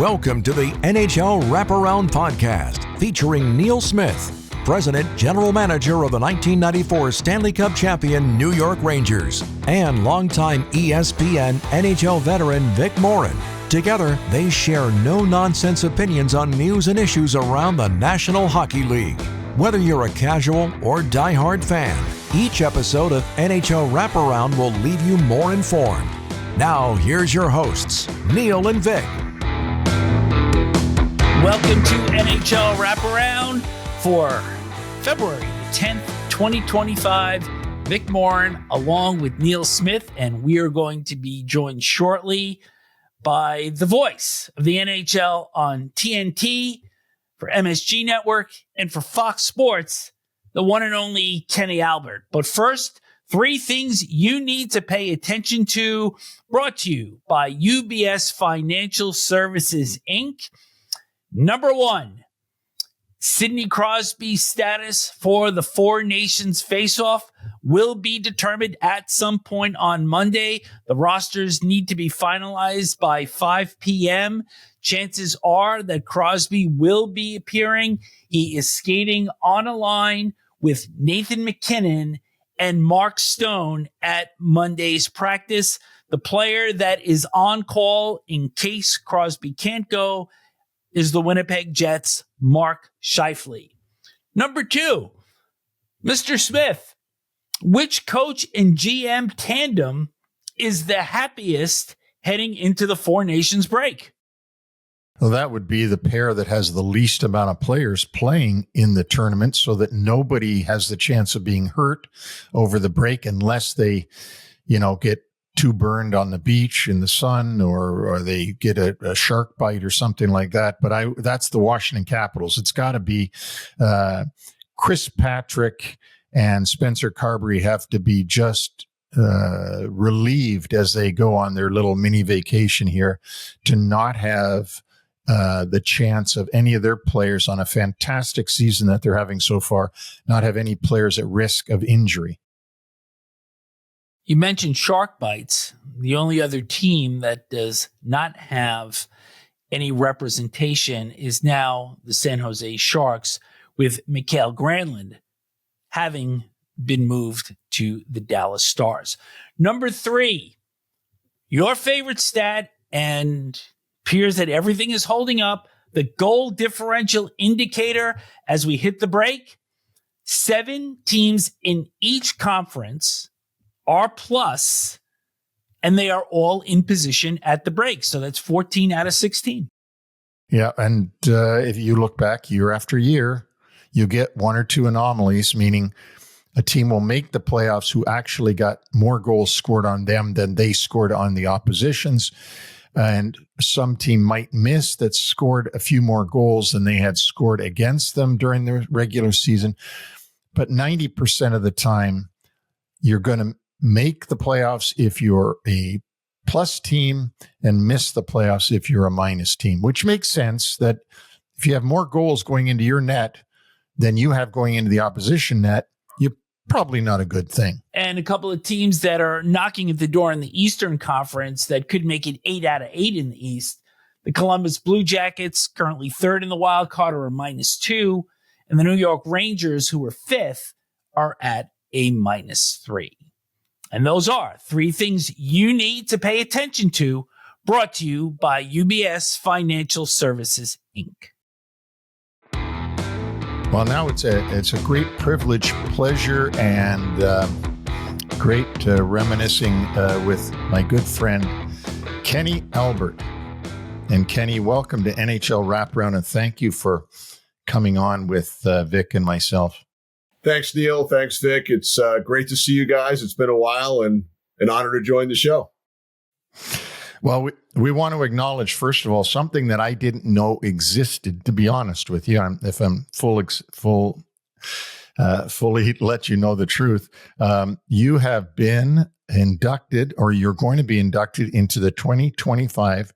Welcome to the NHL Wraparound podcast featuring Neil Smith, President General Manager of the 1994 Stanley Cup champion New York Rangers, and longtime ESPN NHL veteran Vic Morren. Together, they share no-nonsense opinions on news and issues around the National Hockey League. Whether you're a casual or diehard fan, each episode of NHL Wraparound will leave you more informed. Now, here's your hosts, Neil and Vic. Welcome to NHL Wraparound for February the 10th, 2025. Vic Morren along with Neil Smith, and we are going to be joined shortly by the voice of the NHL on TNT, for MSG Network, and for Fox Sports, the one and only Kenny Albert. But first, 3 things you need to pay attention to, brought to you by UBS Financial Services, Inc. Number 1, Sidney Crosby's status for the Four Nations Faceoff will be determined at some point on Monday. The rosters need to be finalized by 5 p.m. Chances are that Crosby will be appearing. He is skating on a line with Nathan MacKinnon and Mark Stone at Monday's practice. The player that is on call in case Crosby can't go is the Winnipeg Jets' Mark Scheifele. Number 2, Mr. Smith, which coach and GM tandem is the happiest heading into the Four Nations break? Well, that would be the pair that has the least amount of players playing in the tournament so that nobody has the chance of being hurt over the break unless they, get too burned on the beach in the sun or they get a shark bite or something like that. But that's the Washington Capitals. It's got to be Chris Patrick and Spencer Carberry have to be just relieved as they go on their little mini vacation here to not have the chance of any of their players on a fantastic season that they're having so far, not have any players at risk of injury. You mentioned shark bites. The only other team that does not have any representation is now the San Jose Sharks, with Mikael Granlund having been moved to the Dallas Stars. Number 3, your favorite stat, and appears that everything is holding up, the goal differential indicator as we hit the break. 7 teams in each conference are plus, and they are all in position at the break. So that's 14 out of 16. Yeah, and if you look back year after year, you get 1 or 2 anomalies, meaning a team will make the playoffs who actually got more goals scored on them than they scored on the oppositions. And some team might miss that scored a few more goals than they had scored against them during the regular season. But 90% of the time, you're going to make the playoffs if you're a plus team and miss the playoffs if you're a minus team, which makes sense that if you have more goals going into your net than you have going into the opposition net, you're probably not a good thing. And a couple of teams that are knocking at the door in the Eastern Conference that could make it 8 out of 8 in the East. The Columbus Blue Jackets, currently 3rd in the wild card, are a -2. And the New York Rangers, who are 5th, are at a -3. And those are 3 things you need to pay attention to, brought to you by UBS Financial Services, Inc. Well, now it's a great privilege, pleasure, and great reminiscing with my good friend, Kenny Albert. And Kenny, welcome to NHL Wraparound, and thank you for coming on with Vic and myself. Thanks, Neil. Thanks, Vic. It's great to see you guys. It's been a while and an honor to join the show. Well, we want to acknowledge, first of all, something that I didn't know existed, to be honest with you. If I'm fully let you know the truth. You have been inducted, or you're going to be inducted into the 2025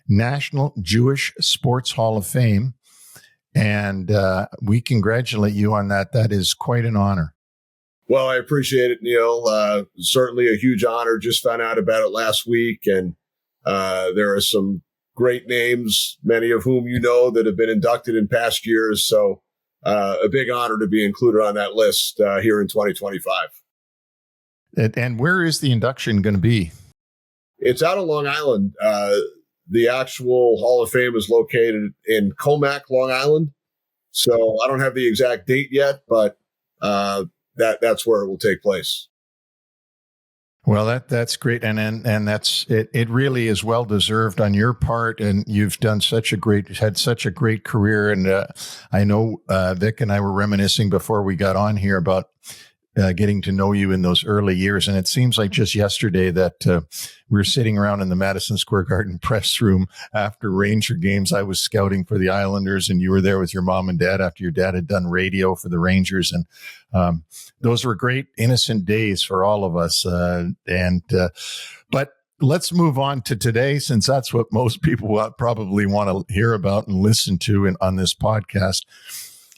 National Jewish Sports Hall of Fame. And we congratulate you on that. That is quite an honor. Well, I appreciate it, Neil. Certainly a huge honor. Just found out about it last week. And there are some great names, many of whom you know that have been inducted in past years. So a big honor to be included on that list here in 2025. And where is the induction going to be? It's out on Long Island. The actual Hall of Fame is located in Comac, Long Island. So I don't have the exact date yet, but that's where it will take place. Well, that's great, and that's it. It really is well deserved on your part, and you've had such a great career. And I know Vic and I were reminiscing before we got on here about getting to know you in those early years, and it seems like just yesterday that we were sitting around in the Madison Square Garden press room after Ranger games. I was scouting for the Islanders, and you were there with your mom and dad after your dad had done radio for the Rangers, and those were great, innocent days for all of us. But let's move on to today, since that's what most people probably want to hear about and listen to on this podcast.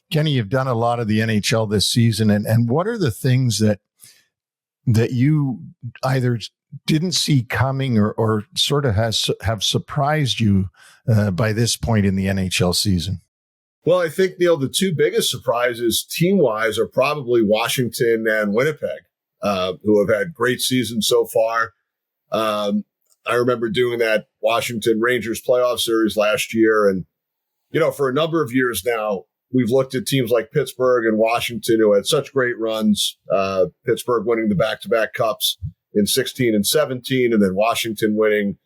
Kenny, you've done a lot of the NHL this season, and what are the things that you either didn't see coming or sort of have surprised you by this point in the NHL season? Well, I think, Neil, the two biggest surprises team-wise are probably Washington and Winnipeg, who have had great seasons so far. I remember doing that Washington Rangers playoff series last year, and, for a number of years now, we've looked at teams like Pittsburgh and Washington who had such great runs, Pittsburgh winning the back-to-back cups in 16 and 17, and then Washington winning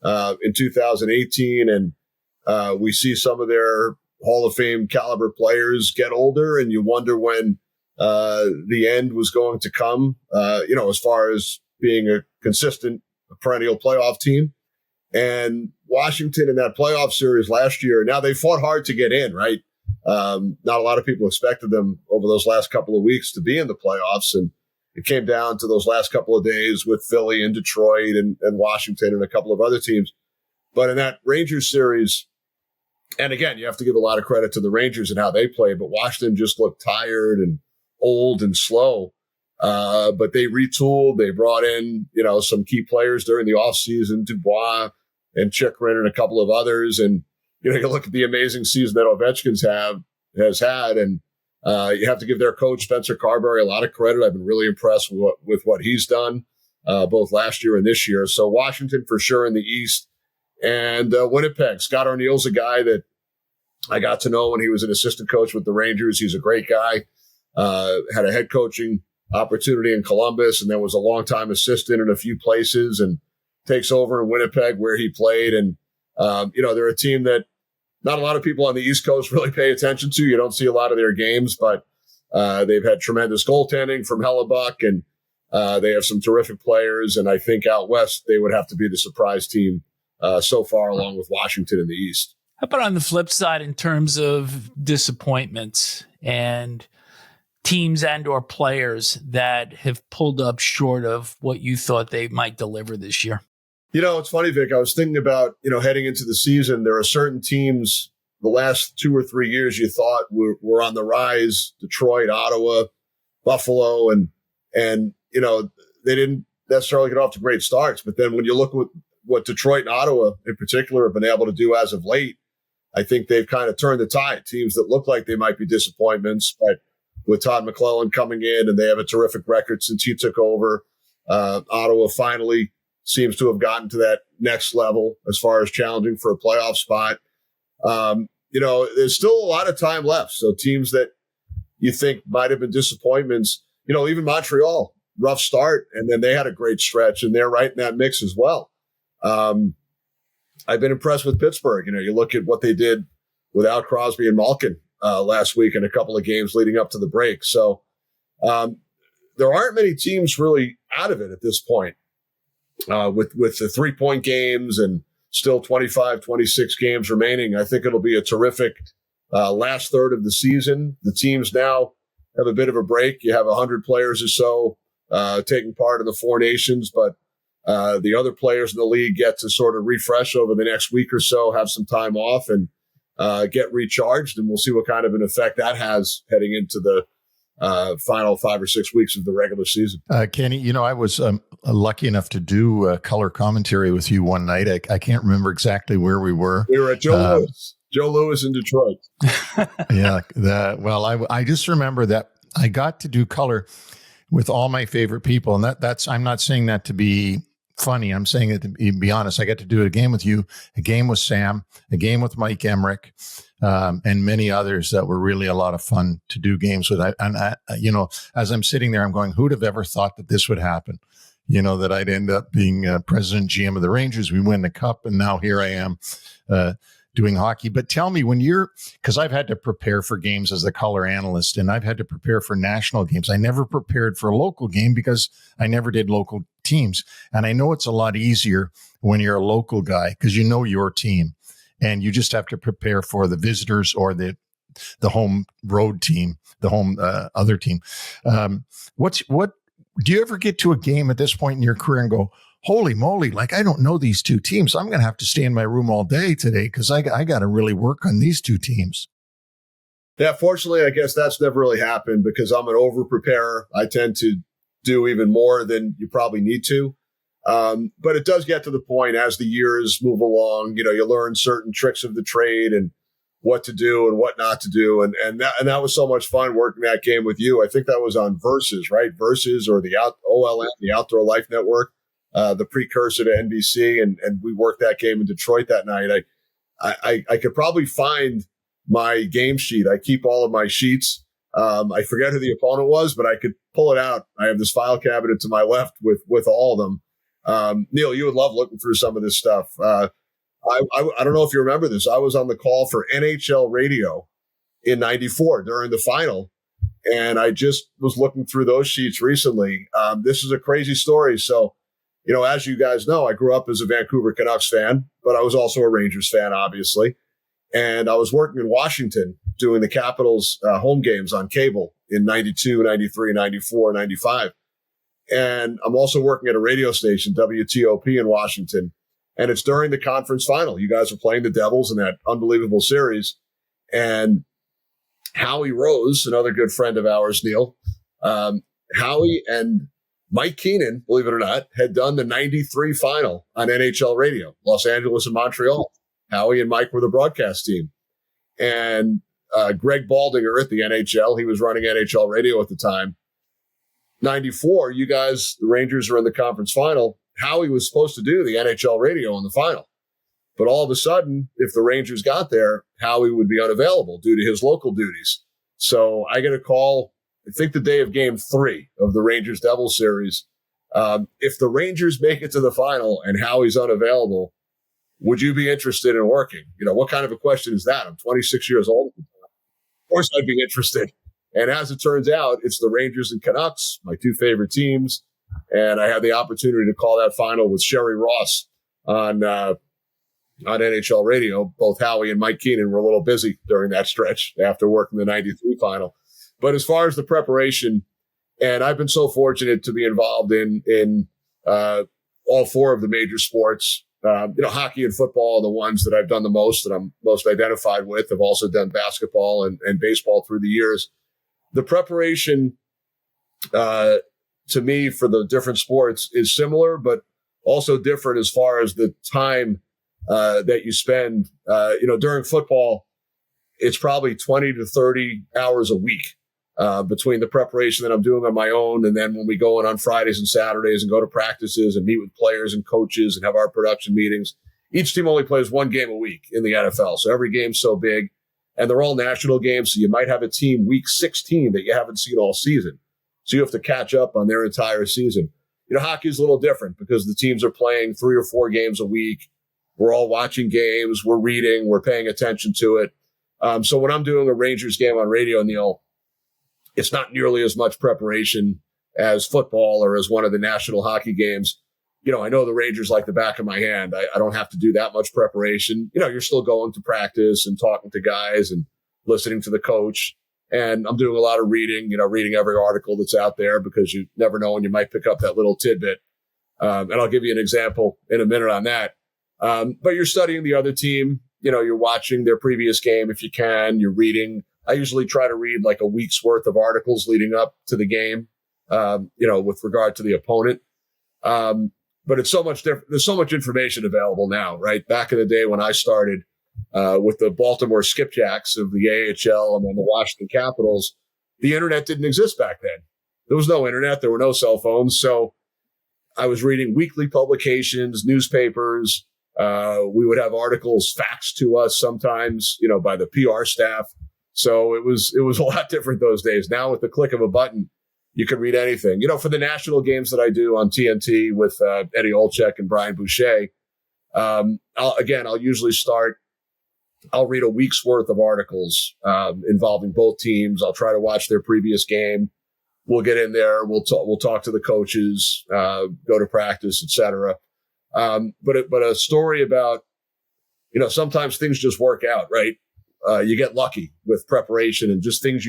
in 2018. And we see some of their Hall of Fame caliber players get older, and you wonder when the end was going to come, as far as being a consistent perennial playoff team. And Washington in that playoff series last year, now they fought hard to get in, right? Not a lot of people expected them over those last couple of weeks to be in the playoffs. And it came down to those last couple of days with Philly and Detroit and Washington and a couple of other teams. But in that Rangers series, and again, you have to give a lot of credit to the Rangers and how they played, but Washington just looked tired and old and slow. But they retooled. They brought in, some key players during the offseason, Dubois and Chikrin and a couple of others. And you look at the amazing season that Ovechkin has had, and you have to give their coach, Spencer Carberry, a lot of credit. I've been really impressed with what he's done, both last year and this year. So Washington for sure in the East. And Winnipeg, Scott Arniel's a guy that I got to know when he was an assistant coach with the Rangers. He's a great guy, had a head coaching opportunity in Columbus, and then was a longtime assistant in a few places, and takes over in Winnipeg where he played. And they're a team that not a lot of people on the East Coast really pay attention to. You don't see a lot of their games, but they've had tremendous goaltending from Hellebuck, and they have some terrific players. And I think out West, they would have to be the surprise team so far, along with Washington in the East. How about on the flip side in terms of disappointments and teams and or players that have pulled up short of what you thought they might deliver this year? It's funny, Vic. I was thinking about, heading into the season, there are certain teams the last 2 or 3 years you thought were on the rise: Detroit, Ottawa, Buffalo, and they didn't necessarily get off to great starts. But then when you look at what Detroit and Ottawa in particular have been able to do as of late, I think they've kind of turned the tide. Teams that look like they might be disappointments, but with Todd McClellan coming in, and they have a terrific record since he took over, Ottawa finally seems to have gotten to that next level as far as challenging for a playoff spot. There's still a lot of time left. So teams that you think might have been disappointments, even Montreal, rough start, and then they had a great stretch, and they're right in that mix as well. I've been impressed with Pittsburgh. You look at what they did without Crosby and Malkin last week in a couple of games leading up to the break. So there aren't many teams really out of it at this point. With the 3-point games and still 25, 26 games remaining, I think it'll be a terrific last third of the season. The teams now have a bit of a break. You have 100 players or so taking part in the Four Nations, but the other players in the league get to sort of refresh over the next week or so, have some time off, and get recharged. And we'll see what kind of an effect that has heading into the final 5 or 6 weeks of the regular season. Kenny, I was lucky enough to do color commentary with you one night. I can't remember exactly where we were. We were at Joe Louis in Detroit. Yeah. I just remember that I got to do color with all my favorite people. And that's, I'm not saying that to be funny. I'm saying it to be honest. I got to do a game with you, a game with Sam, a game with Mike Emmerich, and many others that were really a lot of fun to do games with. As I'm sitting there, I'm going, who'd have ever thought that this would happen? That I'd end up being president GM of the Rangers. We win the cup, and now here I am doing hockey. But tell me, because I've had to prepare for games as the color analyst, and I've had to prepare for national games. I never prepared for a local game because I never did local teams. And I know it's a lot easier when you're a local guy because you know your team, and you just have to prepare for the visitors or the home road team, the home other team. What do you ever get to a game at this point in your career and go, holy moly, like I don't know these two teams. I'm going to have to stay in my room all day today because I got to really work on these two teams. Yeah, fortunately, I guess that's never really happened because I'm an over-preparer. I tend to do even more than you probably need to. But it does get to the point as the years move along, you learn certain tricks of the trade and what to do and what not to do. And that was so much fun working that game with you. I think that was on Versus, right? Versus or the OLN, the Outdoor Life Network. The precursor to NBC, and we worked that game in Detroit that night. I could probably find my game sheet. I keep all of my sheets. I forget who the opponent was, but I could pull it out. I have this file cabinet to my left with all of them. Neil, you would love looking through some of this stuff. I don't know if you remember this. I was on the call for NHL Radio in '94 during the final, and I just was looking through those sheets recently. This is a crazy story. So, as you guys know, I grew up as a Vancouver Canucks fan, but I was also a Rangers fan, obviously. And I was working in Washington doing the Capitals home games on cable in 92, 93, 94, 95. And I'm also working at a radio station, WTOP in Washington. And it's during the conference final. You guys are playing the Devils in that unbelievable series. And Howie Rose, another good friend of ours, Neil, Howie and Mike Keenan, believe it or not, had done the 93 final on NHL radio, Los Angeles and Montreal. Howie and Mike were the broadcast team. And Greg Baldinger at the NHL, he was running NHL radio at the time. 94, you guys, the Rangers are in the conference final. Howie was supposed to do the NHL radio in the final. But all of a sudden, if the Rangers got there, Howie would be unavailable due to his local duties. So I get a call, I think the day of game 3 of the Rangers-Devils series. If the Rangers make it to the final and Howie's unavailable, would you be interested in working? What kind of a question is that? I'm 26 years old. Of course I'd be interested. And as it turns out, it's the Rangers and Canucks, my two favorite teams. And I had the opportunity to call that final with Sherry Ross on NHL radio. Both Howie and Mike Keenan were a little busy during that stretch after working the 93 final. But as far as the preparation, and I've been so fortunate to be involved in all 4 of the major sports. Hockey and football are the ones that I've done the most, that I'm most identified with. I've also done basketball and baseball through the years. The preparation, to me, for the different sports is similar, but also different as far as the time that you spend. During football, it's probably 20 to 30 hours a week. Between the preparation that I'm doing on my own, and then when we go in on Fridays and Saturdays and go to practices and meet with players and coaches and have our production meetings. Each team only plays 1 game a week in the NFL. So every game's so big, and they're all national games. So you might have a team week 16 that you haven't seen all season. So you have to catch up on their entire season. Hockey is a little different because the teams are playing 3 or 4 games a week. We're all watching games. We're reading. We're paying attention to it. So when I'm doing a Rangers game on radio, Neil, it's not nearly as much preparation as football or as one of the national hockey games. I know the Rangers like the back of my hand. I don't have to do that much preparation. You're still going to practice and talking to guys and listening to the coach. And I'm doing a lot of reading, reading every article that's out there because you never know when you might pick up that little tidbit. And I'll give you an example in a minute on that. But you're studying the other team. You're watching their previous game if you can. You're reading I usually try to read like a week's worth of articles leading up to the game, with regard to the opponent. But it's so much different. There's so much information available now, right? Back in the day when I started with the Baltimore Skipjacks of the AHL and then the Washington Capitals, the internet didn't exist back then. There was no internet. There were no cell phones. So I was reading weekly publications, newspapers. We would have articles faxed to us sometimes, by the PR staff. So it was a lot different those days. Now with the click of a button, you can read anything. For the national games that I do on TNT with Eddie Olczyk and Brian Boucher, I'll usually I'll read a week's worth of articles involving both teams. I'll try to watch their previous game. We'll get in there. We'll talk to the coaches, go to practice, etc. But a story about, sometimes things just work out, right? You get lucky with preparation and just things.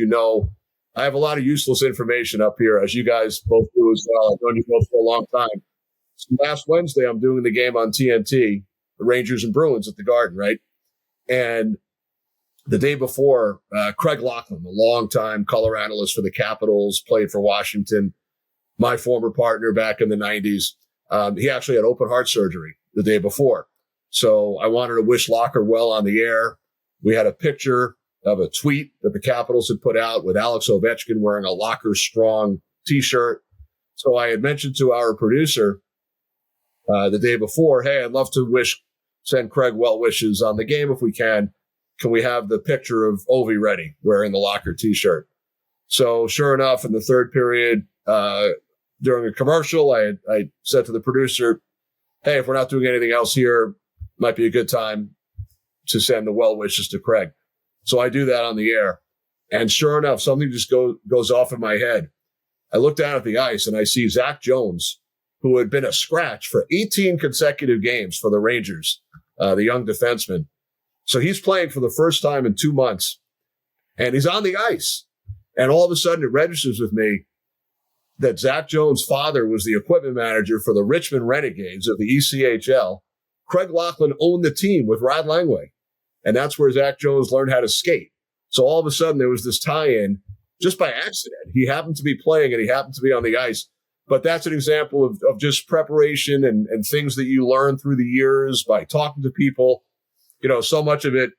I have a lot of useless information up here, as you guys both do as well. I've known you both for a long time. So last Wednesday, I'm doing the game on TNT, the Rangers and Bruins at the Garden, right? And the day before, Craig Laughlin, the longtime color analyst for the Capitals, played for Washington, my former partner back in the 90s. He actually had open heart surgery the day before. So I wanted to wish Locker well on the air. We had a picture of a tweet that the Capitals had put out with Alex Ovechkin wearing a Locker Strong t-shirt. So I had mentioned to our producer the day before, hey, I'd love to send Craig well wishes on the game if we can. Can we have the picture of Ovi ready wearing the Locker t-shirt? So sure enough, in the third period, during a commercial, I said to the producer, hey, if we're not doing anything else here, might be a good time to send the well wishes to Craig. So I do that on the air. And sure enough, something just goes off in my head. I look down at the ice and I see Zach Jones, who had been a scratch for 18 consecutive games for the Rangers, the young defenseman. So he's playing for the first time in 2 months, and he's on the ice. And all of a sudden it registers with me that Zach Jones' father was the equipment manager for the Richmond Renegades of the ECHL. Craig Laughlin owned the team with Rod Langway, and that's where Zach Jones learned how to skate. So all of a sudden there was this tie-in just by accident. He happened to be playing and he happened to be on the ice. But that's an example of just preparation and things that you learn through the years by talking to people. So much of it,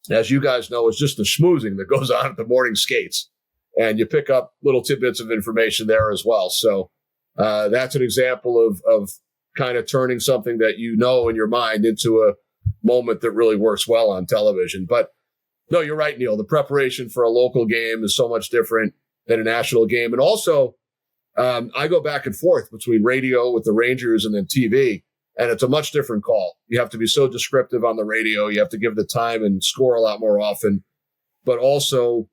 as you guys know, is just the schmoozing that goes on at the morning skates. And you pick up little tidbits of information there as well. So that's an example of kind of turning something that in your mind into a moment that really works well on television. But no, you're right, Neil. The preparation for a local game is so much different than a national game. And also, I go back and forth between radio with the Rangers and then TV, and it's a much different call. You have to be so descriptive on the radio. You have to give the time and score a lot more often, but also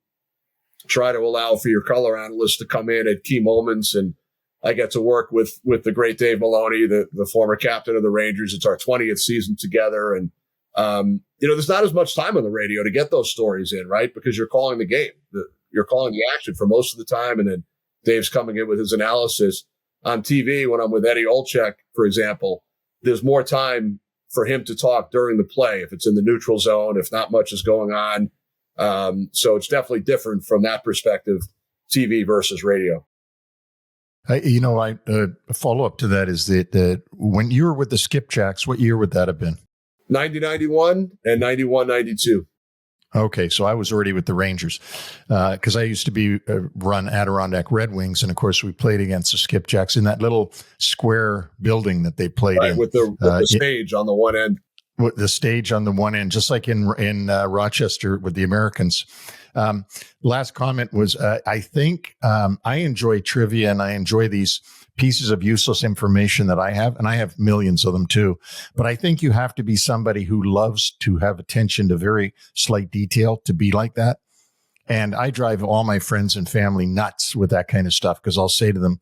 try to allow for your color analysts to come in at key moments. And I get to work with the great Dave Maloney, the former captain of the Rangers. It's our 20th season together. And, there's not as much time on the radio to get those stories in, right? Because you're calling the game. You're calling the action for most of the time. And then Dave's coming in with his analysis. On TV, when I'm with Eddie Olczyk, for example, there's more time for him to talk during the play if it's in the neutral zone, if not much is going on. So it's definitely different from that perspective, TV versus radio. A follow-up to that is that when you were with the Skipjacks, what year would that have been? 90-91 and 91-92. Okay, so I was already with the Rangers because I used to run Adirondack Red Wings, and of course we played against the Skipjacks in that little square building that they played in with the stage on the one end. With the stage on the one end, just like in Rochester with the Americans. Last comment was I think I enjoy trivia and I enjoy these pieces of useless information that I have, and I have millions of them too. But I think you have to be somebody who loves to have attention to very slight detail to be like that. And I drive all my friends and family nuts with that kind of stuff because I'll say to them,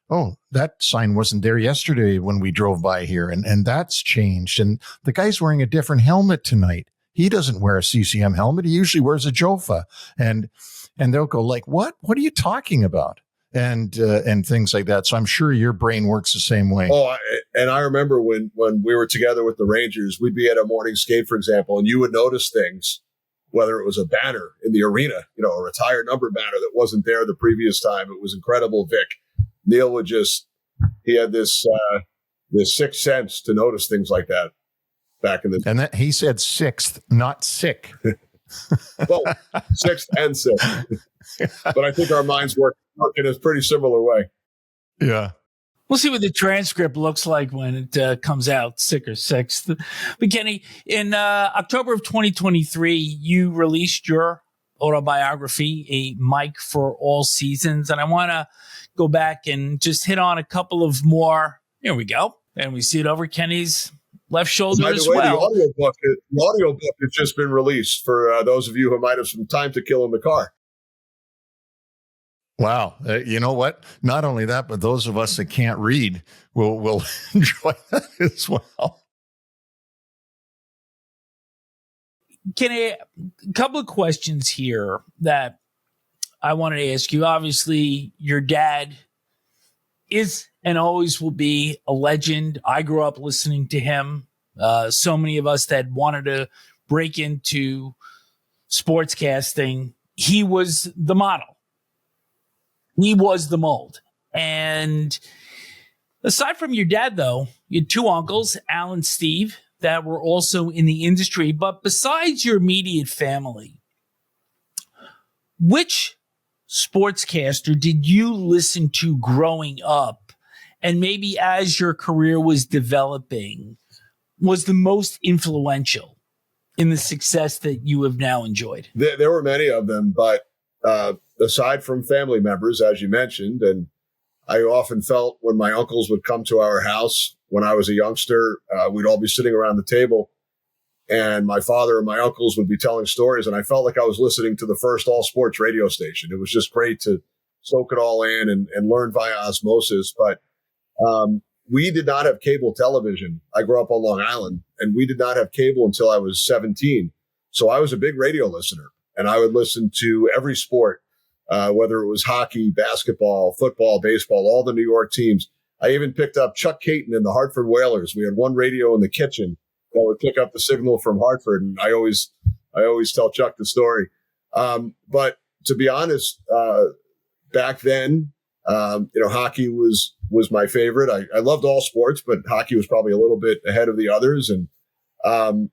oh, that sign wasn't there yesterday when we drove by here, and that's changed. And the guy's wearing a different helmet tonight. He doesn't wear a CCM helmet. He usually wears a Jofa. And they'll go like, what? What are you talking about? And things like that. So I'm sure your brain works the same way. Oh, and I remember when we were together with the Rangers, we'd be at a morning skate, for example, and you would notice things whether it was a banner in the arena, a retired number banner that wasn't there the previous time. It was incredible. Vic, Neil he had this sixth sense to notice things like that back in the. And that he said sixth, not sick. Well, sixth and sixth. But I think our minds work in a pretty similar way. Yeah. We'll see what the transcript looks like when it comes out, sick or sixth. But Kenny, in October of 2023, you released your autobiography, A Mic for All Seasons. And I want to go back and just hit on a couple of more. Here we go. And we see it over Kenny's left shoulder as well. The audiobook has just been released for those of you who might have some time to kill in the car. Wow. You know what? Not only that, but those of us that can't read will enjoy that as well. Kenny, a couple of questions here that I wanted to ask you. Obviously, your dad is and always will be a legend. I grew up listening to him. So many of us that wanted to break into sportscasting, he was the model. He was the mold. And aside from your dad, though, you had two uncles, Al and Steve, that were also in the industry. But besides your immediate family, which sportscaster did you listen to growing up? And maybe as your career was developing, was the most influential in the success that you have now enjoyed? There were many of them, but aside from family members, as you mentioned, and I often felt when my uncles would come to our house when I was a youngster, we'd all be sitting around the table and my father and my uncles would be telling stories. And I felt like I was listening to the first all sports radio station. It was just great to soak it all in and learn via osmosis. But we did not have cable television. I grew up on Long Island and we did not have cable until I was 17. So I was a big radio listener and I would listen to every sport. Whether it was hockey, basketball, football, baseball, all the New York teams. I even picked up Chuck Caton and the Hartford Whalers. We had one radio in the kitchen that would pick up the signal from Hartford. And I always tell Chuck the story. But to be honest, back then, hockey was my favorite. I loved all sports, but hockey was probably a little bit ahead of the others. And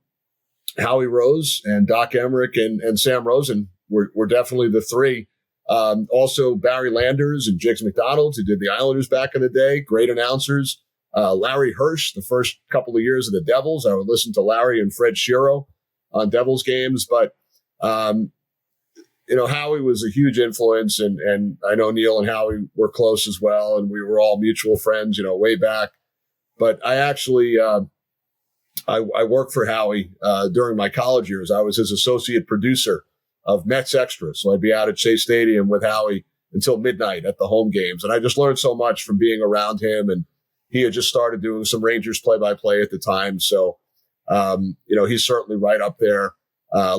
Howie Rose and Doc Emmerich and Sam Rosen were definitely the three. Also Barry Landers and Jiggs McDonald, who did the Islanders back in the day, great announcers. Larry Hirsch, the first couple of years of the Devils, I would listen to Larry and Fred Shiro on Devils games. But, Howie was a huge influence and I know Neil and Howie were close as well. And we were all mutual friends, way back. But I actually, I worked for Howie, during my college years. I was his associate producer of Mets Extra. So I'd be out at Shea Stadium with Howie until midnight at the home games. And I just learned so much from being around him. And he had just started doing some Rangers play-by-play at the time. So, he's certainly right up there,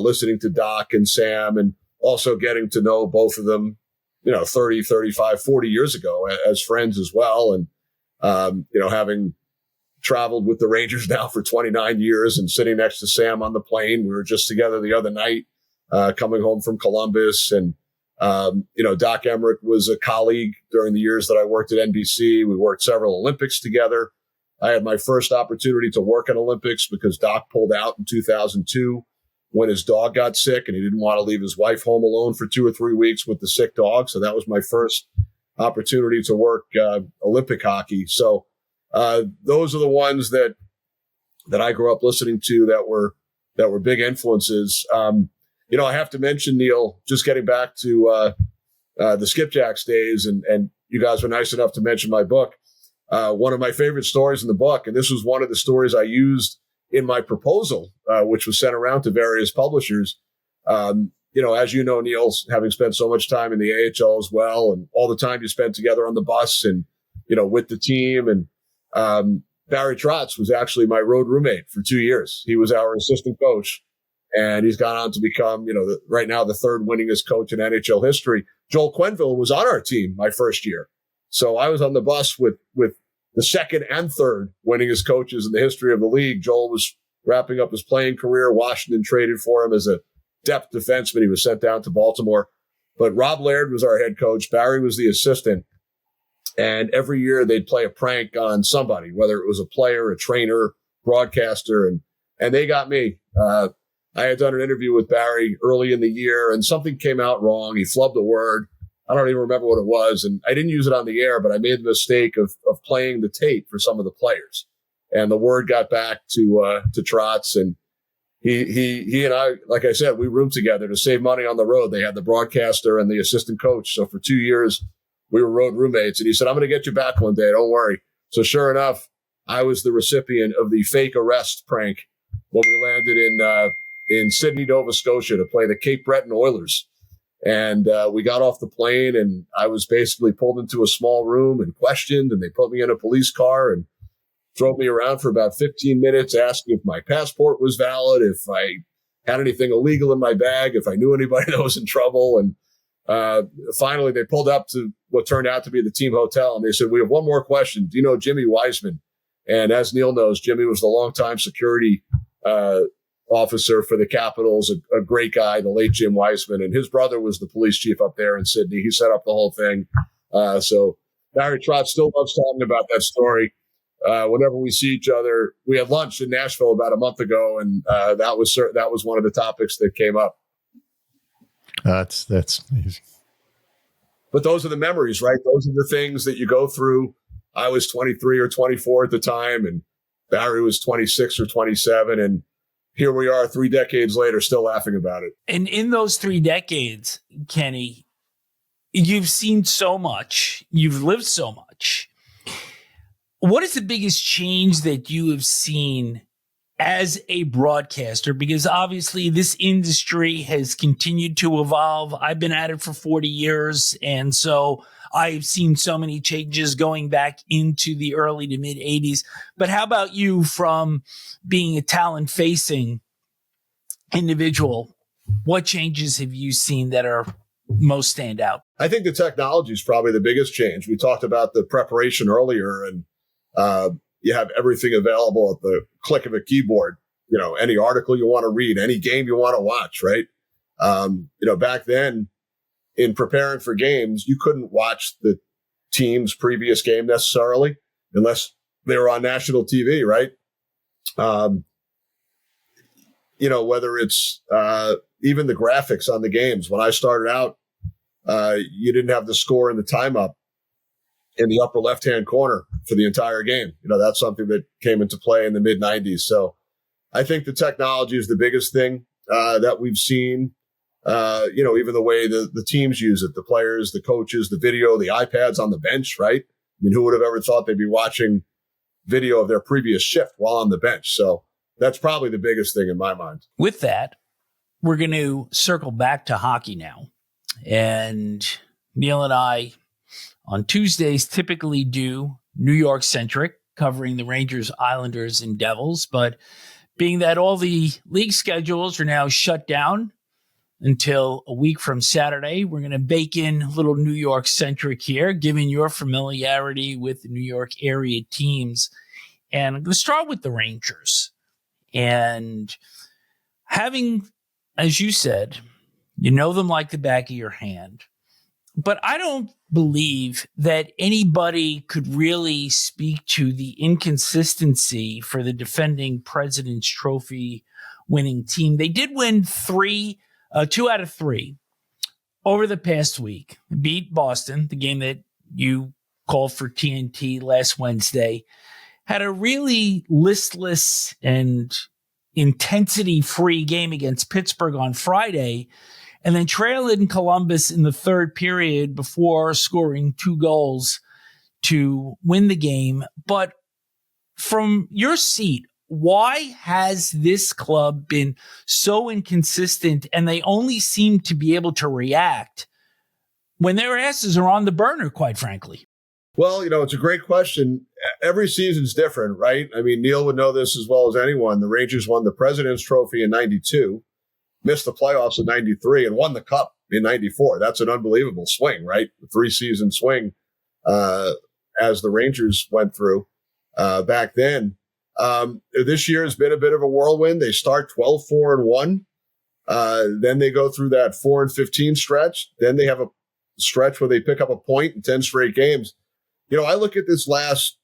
listening to Doc and Sam and also getting to know both of them, 30, 35, 40 years ago as friends as well. And, having traveled with the Rangers now for 29 years and sitting next to Sam on the plane, we were just together the other night. Coming home from Columbus. And, Doc Emmerich was a colleague during the years that I worked at NBC. We worked several Olympics together. I had my first opportunity to work in Olympics because Doc pulled out in 2002 when his dog got sick and he didn't want to leave his wife home alone for 2 or 3 weeks with the sick dog. So that was my first opportunity to work Olympic hockey. So those are the ones that I grew up listening to that were big influences. I have to mention, Neil, just getting back to the Skipjacks days, and you guys were nice enough to mention my book. One of my favorite stories in the book, and this was one of the stories I used in my proposal, which was sent around to various publishers. As you know, Neil, having spent so much time in the AHL as well, and all the time you spent together on the bus and, with the team. And Barry Trotz was actually my road roommate for 2 years. He was our assistant coach. And he's gone on to become, right now the third winningest coach in NHL history. Joel Quenneville was on our team my first year. So I was on the bus with the second and third winningest coaches in the history of the league. Joel was wrapping up his playing career. Washington traded for him as a depth defenseman. He was sent down to Baltimore. But Rob Laird was our head coach. Barry was the assistant. And every year they'd play a prank on somebody, whether it was a player, a trainer, broadcaster, and they got me. I had done an interview with Barry early in the year, and something came out wrong. He flubbed a word. I don't even remember what it was, and I didn't use it on the air, but I made the mistake of playing the tape for some of the players, and the word got back to Trotz, and he and I, like I said, we roomed together to save money on the road. They had the broadcaster and the assistant coach, so for 2 years we were road roommates. And he said, "I'm going to get you back one day. Don't worry." So sure enough, I was the recipient of the fake arrest prank when we landed in Sydney, Nova Scotia, to play the Cape Breton Oilers. And we got off the plane, and I was basically pulled into a small room and questioned, and they put me in a police car and drove me around for about 15 minutes, asking if my passport was valid, if I had anything illegal in my bag, if I knew anybody that was in trouble. And finally, they pulled up to what turned out to be the team hotel, and they said, "We have one more question. Do you know Jimmy Wiseman?" And as Neil knows, Jimmy was the longtime security officer for the Capitals, a great guy, the late Jim Wiseman, and his brother was the police chief up there in Sydney. He set up the whole thing. So Barry Trotz still loves talking about that story. Whenever we see each other, we had lunch in Nashville about a month ago, and that was one of the topics that came up. That's amazing. But those are the memories, right? Those are the things that you go through. I was 23 or 24 at the time, and Barry was 26 or 27, and here we are 3 decades later, still laughing about it. And in those 3 decades, Kenny, you've seen so much. You've lived so much. What is the biggest change that you have seen as a broadcaster? Because obviously this industry has continued to evolve. I've been at it for 40 years. And so I've seen so many changes going back into the early to mid 80s. But how about you, from being a talent facing individual? What changes have you seen that are most stand out? I think the technology is probably the biggest change. We talked about the preparation earlier, and you have everything available at the click of a keyboard. You know, any article you want to read, any game you want to watch, right? Back then, in preparing for games, you couldn't watch the team's previous game necessarily unless they were on national TV, right? Whether it's even the graphics on the games. When I started out, you didn't have the score and the time up in the upper left-hand corner for the entire game. That's something that came into play in the mid-90s. So I think the technology is the biggest thing that we've seen. Even the way the teams use it, the players, the coaches, the video, the iPads on the bench, right? I mean, who would have ever thought they'd be watching video of their previous shift while on the bench? So that's probably the biggest thing in my mind. With that, we're going to circle back to hockey now. And Neil and I on Tuesdays typically do New York Centric, covering the Rangers, Islanders, and Devils. But being that all the league schedules are now shut down until a week from Saturday, we're going to bake in a little New York Centric here, given your familiarity with the New York area teams. And I'm going to start with the Rangers. And having, as you said, you know them like the back of your hand. But I don't believe that anybody could really speak to the inconsistency for the defending President's Trophy winning team. They did win 2 out of 3 over the past week. Beat Boston, the game that you called for TNT last Wednesday. Had a really listless and intensity-free game against Pittsburgh on Friday, and then trailed in Columbus in the third period before scoring 2 goals to win the game. But from your seat, why has this club been so inconsistent, and they only seem to be able to react when their asses are on the burner, quite frankly? Well, it's a great question. Every season's different, right? I mean, Neil would know this as well as anyone. The Rangers won the President's Trophy in 92, missed the playoffs in 93, and won the Cup in 94. That's an unbelievable swing, right? A 3-season swing as the Rangers went through back then. This year has been a bit of a whirlwind. They start 12-4-1. Then they go through that 4-15 stretch. Then they have a stretch where they pick up a point in 10 straight games. I look at this last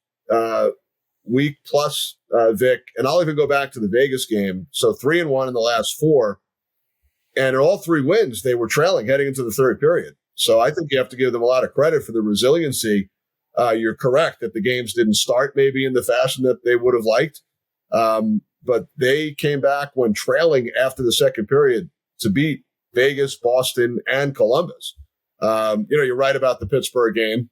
week plus, Vic, and I'll even go back to the Vegas game. So 3-1 in the last 4. And in all 3 wins, they were trailing heading into the third period. So I think you have to give them a lot of credit for the resiliency. You're correct that the games didn't start maybe in the fashion that they would have liked. But they came back when trailing after the second period to beat Vegas, Boston, and Columbus. You're right about the Pittsburgh game.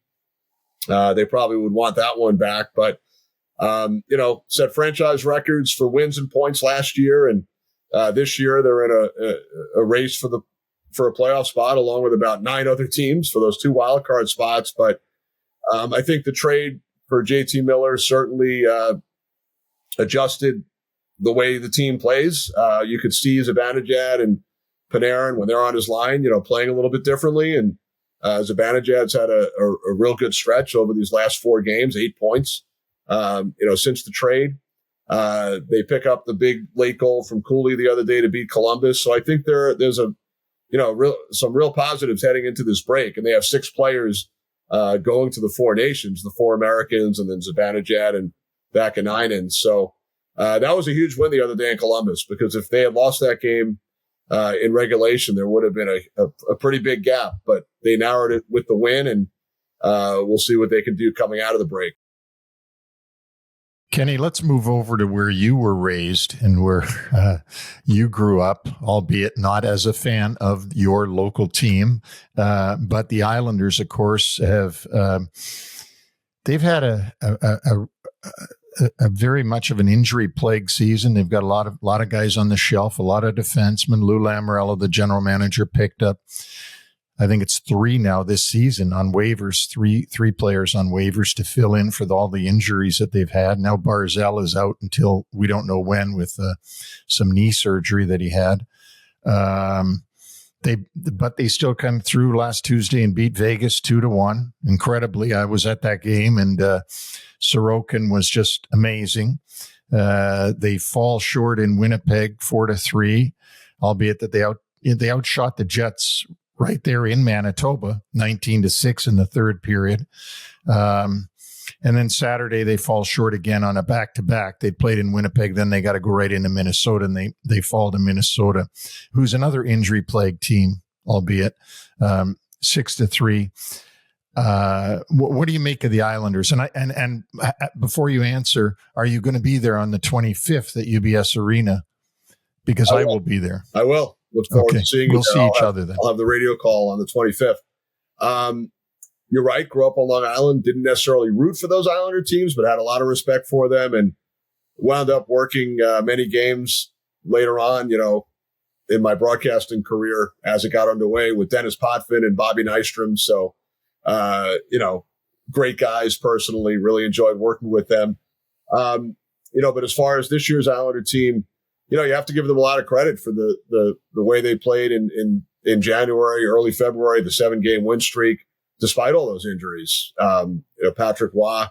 They probably would want that one back, but, set franchise records for wins and points last year. And this year they're in a race for a playoff spot along with about 9 other teams for those 2 wild card spots. But I think the trade for JT Miller certainly adjusted the way the team plays. You could see Zibanejad and Panarin when they're on his line, playing a little bit differently. And Zibanejad's had a real good stretch over these last 4 games, 8 points. Since the trade, they pick up the big late goal from Cooley the other day to beat Columbus. So I think there's some real positives heading into this break. And they have 6 players going to the Four Nations, the 4 Americans, and then Zibanejad and Vakanainen. So that was a huge win the other day in Columbus, because if they had lost that game in regulation, there would have been a pretty big gap. But they narrowed it with the win, and we'll see what they can do coming out of the break. Kenny, let's move over to where you were raised and where you grew up, albeit not as a fan of your local team. But the Islanders, of course, have they've had a very much of an injury-plagued season. They've got a lot of guys on the shelf, a lot of defensemen. Lou Lamoriello, the general manager, picked up, I think it's 3 now this season on waivers, three players on waivers to fill in for all the injuries that they've had. Now Barzal is out until we don't know when with some knee surgery that he had. But they still come through last Tuesday and beat Vegas 2-1. Incredibly, I was at that game, and Sorokin was just amazing. They fall short in Winnipeg 4-3, albeit that they outshot the Jets right there in Manitoba, 19-6 in the third period. And then Saturday, they fall short again on a back-to-back. They played in Winnipeg, then they got to go right into Minnesota, and they fall to Minnesota, who's another injury-plagued team, albeit 6-3. What do you make of the Islanders? And before you answer, are you going to be there on the 25th at UBS Arena? Because I will be there. I will. Look forward to seeing you. We'll see each other then. I'll have the radio call on the 25th. You're right. Grew up on Long Island. Didn't necessarily root for those Islander teams, but had a lot of respect for them, and wound up working many games later on, in my broadcasting career as it got underway with Dennis Potvin and Bobby Nystrom. So, great guys personally, really enjoyed working with them. But as far as this year's Islander team, you have to give them a lot of credit for the way they played in January, early February, the 7-game win streak, despite all those injuries. Patrick Waugh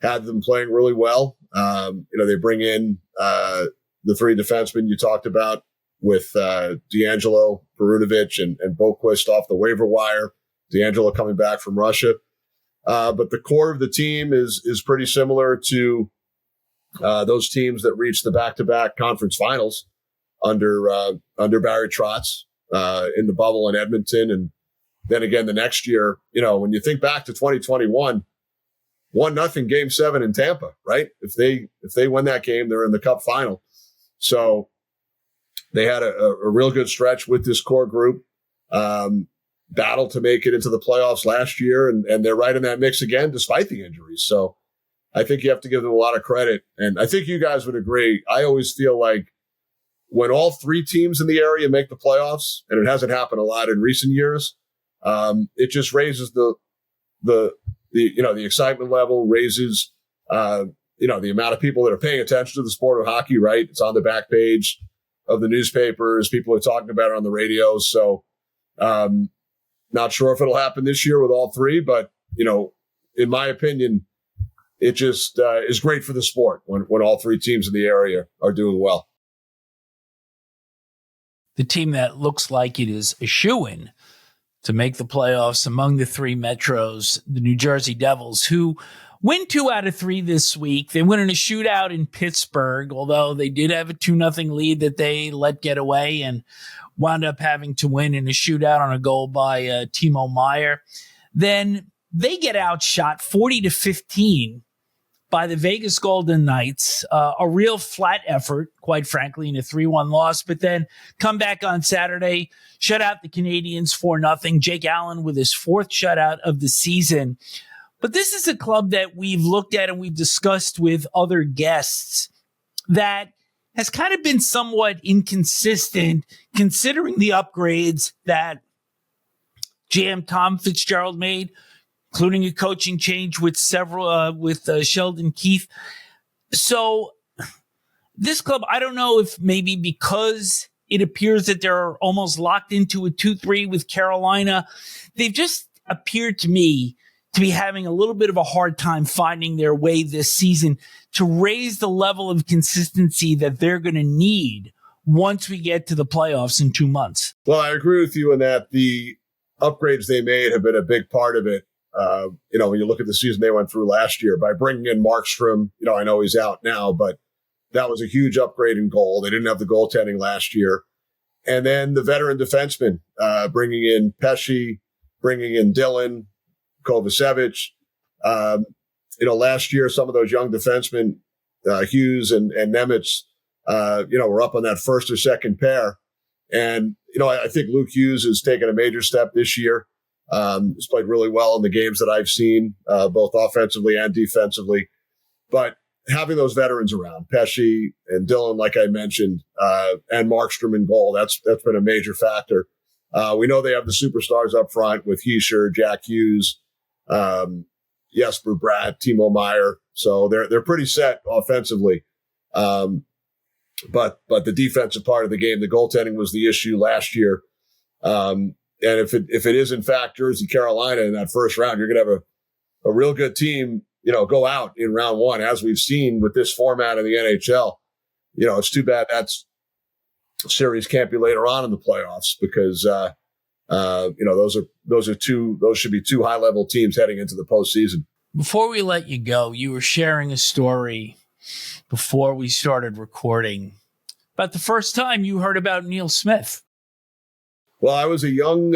had them playing really well. They bring in the 3 defensemen you talked about with D'Angelo, Perunovic, and Boquist off the waiver wire. D'Angelo coming back from Russia. But the core of the team is pretty similar to those teams that reached the back-to-back conference finals under Barry Trotz in the bubble in Edmonton. And then again the next year, when you think back to 2021, 1-0 Game 7 in Tampa, right? If they win that game, they're in the Cup final. So they had a real good stretch with this core group. Battle to make it into the playoffs last year, and they're right in that mix again, despite the injuries. So I think you have to give them a lot of credit. And I think you guys would agree. I always feel like when all 3 teams in the area make the playoffs, and it hasn't happened a lot in recent years, it just raises the excitement level, raises, the amount of people that are paying attention to the sport of hockey, right? It's on the back page of the newspapers. People are talking about it on the radio. So, not sure if it'll happen this year with all 3, but, in my opinion, it just is great for the sport when all 3 teams in the area are doing well. the team that looks like it is a shoo-in to make the playoffs among the three Metros, the New Jersey Devils, who win 2 out of 3 this week. They win in a shootout in Pittsburgh, although they did have a 2-0 lead that they let get away and wound up having to win in a shootout on a goal by Timo Meier. Then they get outshot 40-15 by the Vegas Golden Knights, a real flat effort, quite frankly, in a 3-1 loss, but then come back on Saturday, shut out the Canadiens 4-0. Jake Allen with his 4th shutout of the season. But this is a club that we've looked at and we've discussed with other guests that has kind of been somewhat inconsistent considering the upgrades that GM Tom Fitzgerald made, including a coaching change with Sheldon Keefe. So this club, I don't know if maybe because it appears that they're almost locked into a 2-3 with Carolina, they've just appeared to me to be having a little bit of a hard time finding their way this season to raise the level of consistency that they're going to need once we get to the playoffs in 2 months. Well, I agree with you in that the upgrades they made have been a big part of it. When you look at the season they went through last year by bringing in Markstrom, I know he's out now, but that was a huge upgrade in goal. They didn't have the goaltending last year. And then the veteran defensemen, bringing in Pesce, bringing in Dylan, Kovacevic. Last year, some of those young defensemen, Hughes and Nemitz, were up on that first or second pair. And, I think Luke Hughes has taken a major step this year. He's played really well in the games that I've seen, both offensively and defensively. But having those veterans around, Pesce and Dylan, like I mentioned, and Markstrom in goal, that's been a major factor. We know they have the superstars up front with Hischier, Jack Hughes, Jesper Bratt, Timo Meier. So they're pretty set offensively. But the defensive part of the game, the goaltending was the issue last year. And if it is in fact Jersey, Carolina in that first round, you're going to have a real good team, go out in round 1, as we've seen with this format of the NHL. It's too bad that series can't be later on in the playoffs because, those should be 2 high level teams heading into the postseason. Before we let you go, you were sharing a story before we started recording about the first time you heard about Neil Smith. Well, I was a young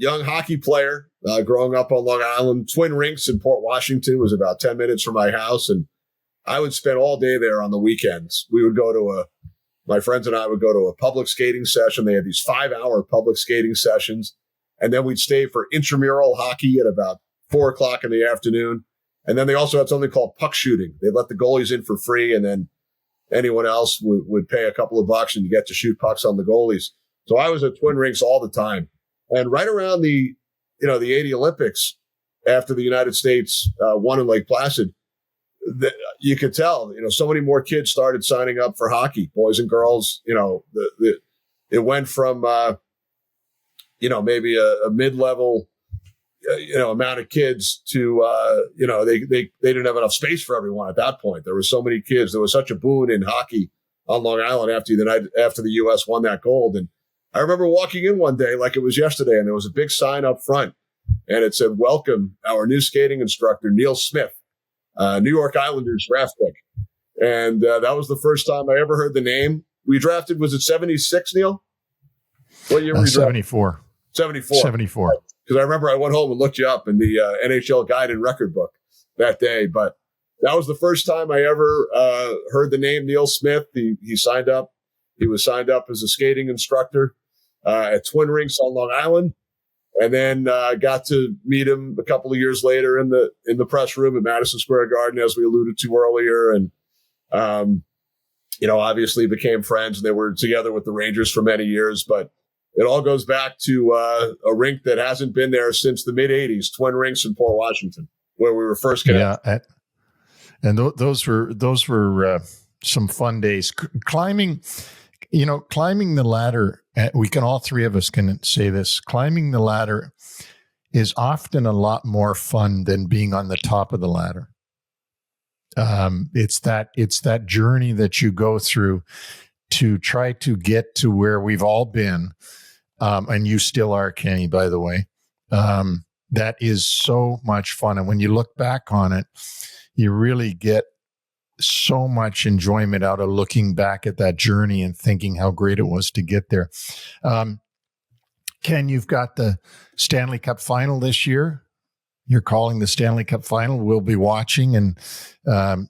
hockey player growing up on Long Island. Twin Rinks in Port Washington was about 10 minutes from my house, and I would spend all day there on the weekends. We would go my friends and I would go to a public skating session. They had these 5-hour public skating sessions, and then we'd stay for intramural hockey at about 4:00 in the afternoon. And then they also had something called puck shooting. They let the goalies in for free, and then anyone else would pay a couple of bucks, and you get to shoot pucks on the goalies. So I was at Twin Rinks all the time. And right around the 80 Olympics, after the United States won in Lake Placid, you could tell, so many more kids started signing up for hockey, boys and girls. It went from, maybe a mid-level, amount of kids to, they didn't have enough space for everyone at that point. There were so many kids. There was such a boom in hockey on Long Island after the U.S. won that gold. And I remember walking in one day like it was yesterday, and there was a big sign up front, and it said, "Welcome our new skating instructor, Neil Smith, New York Islanders draft pick." And that was the first time I ever heard the name. We drafted, was it 76, Neil? What year were you drafted? 74. 74. 74. Because I remember I went home and looked you up in the NHL Guide and Record Book that day. But that was the first time I ever heard the name Neil Smith. He signed up. He was signed up as a skating instructor at Twin Rinks on Long Island, and then got to meet him a couple of years later in the press room at Madison Square Garden, as we alluded to earlier, and obviously became friends. And they were together with the Rangers for many years, but it all goes back to a rink that hasn't been there since the mid '80s, Twin Rinks in Port Washington, where we were first connected. Yeah, and those were some fun days. Climbing the ladder. We can, all three of us can say this. Climbing the ladder is often a lot more fun than being on the top of the ladder. It's that journey that you go through to try to get to where we've all been, and you still are, Kenny, by the way. That is so much fun. And when you look back on it, you really get so much enjoyment out of looking back at that journey and thinking how great it was to get there. Ken, you've got the Stanley Cup final this year. You're calling the Stanley Cup final. We'll be watching and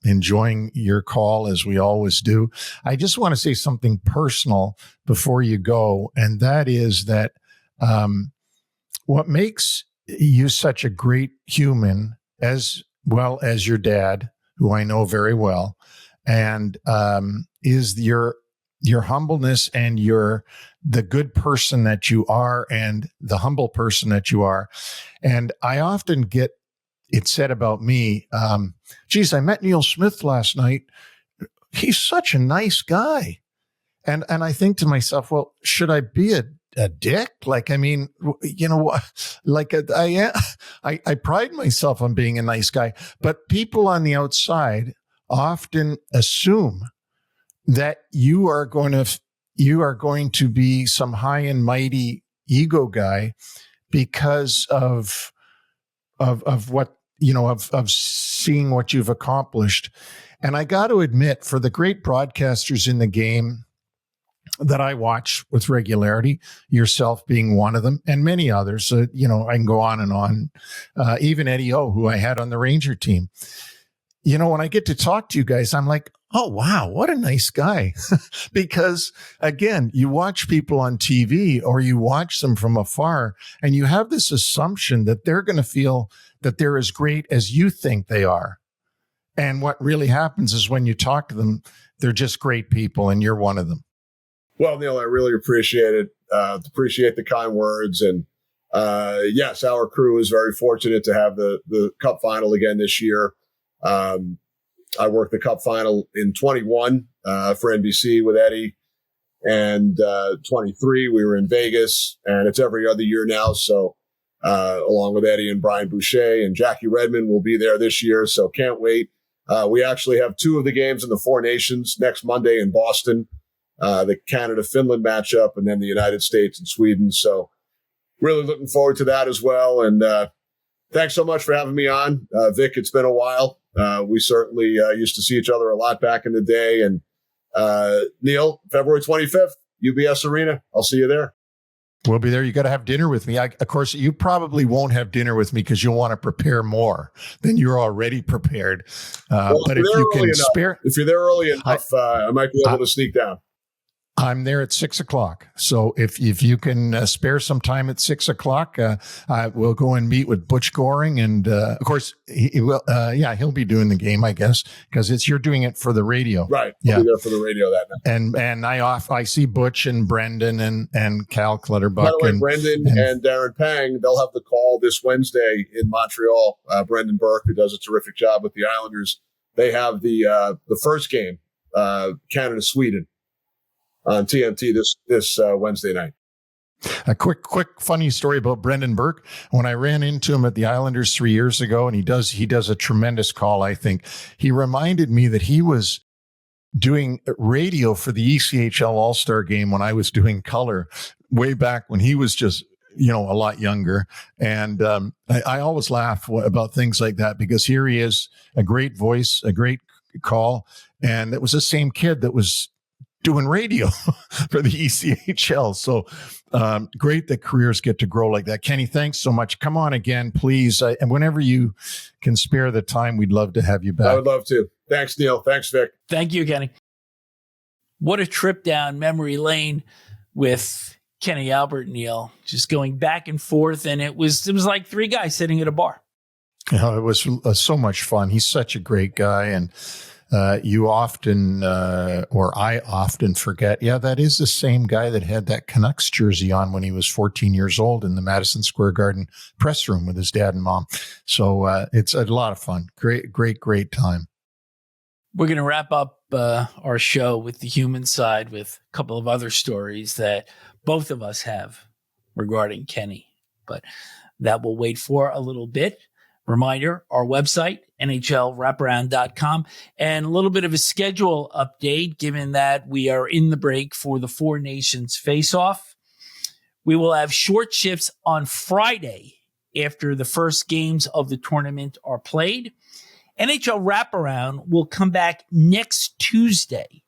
enjoying your call as we always do. I just want to say something personal before you go, and that is that what makes you such a great human, as well as your dad, who I know very well, and is your humbleness and the good person that you are and the humble person that you are. And I often get it said about me, geez, I met Neil Smith last night. He's such a nice guy. And I think to myself, well, should I be a dick? Like, I mean, you know, like I pride myself on being a nice guy, but people on the outside often assume that you are going to be some high and mighty ego guy because of what, you know, of seeing what you've accomplished. And I got to admit, for the great broadcasters in the game that I watch with regularity, yourself being one of them, and many others, you know, I can go on and on. Even Eddie O, who I had on the Ranger team. You know, when I get to talk to you guys, I'm like, oh, wow, what a nice guy. Because again, you watch people on TV or you watch them from afar and you have this assumption that they're going to feel that they're as great as you think they are. And what really happens is when you talk to them, they're just great people and you're one of them. Well, Neil, I really appreciate it. Appreciate the kind words. And yes, our crew is very fortunate to have the Cup final again this year. I worked the Cup final in 21 for NBC with Eddie, and 23 we were in Vegas, and it's every other year now. So along with Eddie and Brian Boucher and Jackie Redmond will be there this year. So can't wait. We actually have two of the games in the Four Nations next Monday in Boston. The Canada-Finland matchup, and then the United States and Sweden. So really looking forward to that as well. And thanks so much for having me on. Vic, it's been a while. We certainly used to see each other a lot back in the day. And Neil, February 25th, UBS Arena. I'll see you there. We'll be there. You got to have dinner with me. Of course, you probably won't have dinner with me because you'll want to prepare more than you're already prepared. But if you can spare, if you're there early enough, I might be able to sneak down. I'm there at 6:00. So if you can spare some time at 6:00, I will go and meet with Butch Goring. And of course, he'll be doing the game, I guess, because you're doing it for the radio. Right. I'll be there for the radio that night. And I see Butch and Brendan and Cal Clutterbuck. By the way, Brendan and Darren Pang, they'll have the call this Wednesday in Montreal. Brendan Burke, who does a terrific job with the Islanders, they have the first game, Canada-Sweden, on TNT this Wednesday night. A quick funny story about Brendan Burke. When I ran into him at the Islanders 3 years ago, and he does a tremendous call, I think. He reminded me that he was doing radio for the ECHL All-Star game when I was doing color way back when he was just, you know, a lot younger. And I always laugh about things like that because here he is, a great voice, a great call. And it was the same kid that was doing radio for the ECHL. So great that careers get to grow like that. Kenny, thanks so much. Come on again, please. And whenever you can spare the time, we'd love to have you back. I would love to. Thanks, Neil. Thanks, Vic. Thank you, Kenny. What a trip down memory lane with Kenny Albert, Neil, just going back and forth. And it was like three guys sitting at a bar. You know, it was so much fun. He's such a great guy. And you often, or I often forget, that is the same guy that had that Canucks jersey on when he was 14 years old in the Madison Square Garden press room with his dad and mom. So it's a lot of fun. Great time. We're going to wrap up our show with the human side with a couple of other stories that both of us have regarding Kenny, but that will wait for a little bit. Reminder, our website NHLWraparound.com. And a little bit of a schedule update, given that we are in the break for the Four Nations Faceoff. We will have short shifts on Friday after the first games of the tournament are played. NHL Wraparound will come back next Tuesday.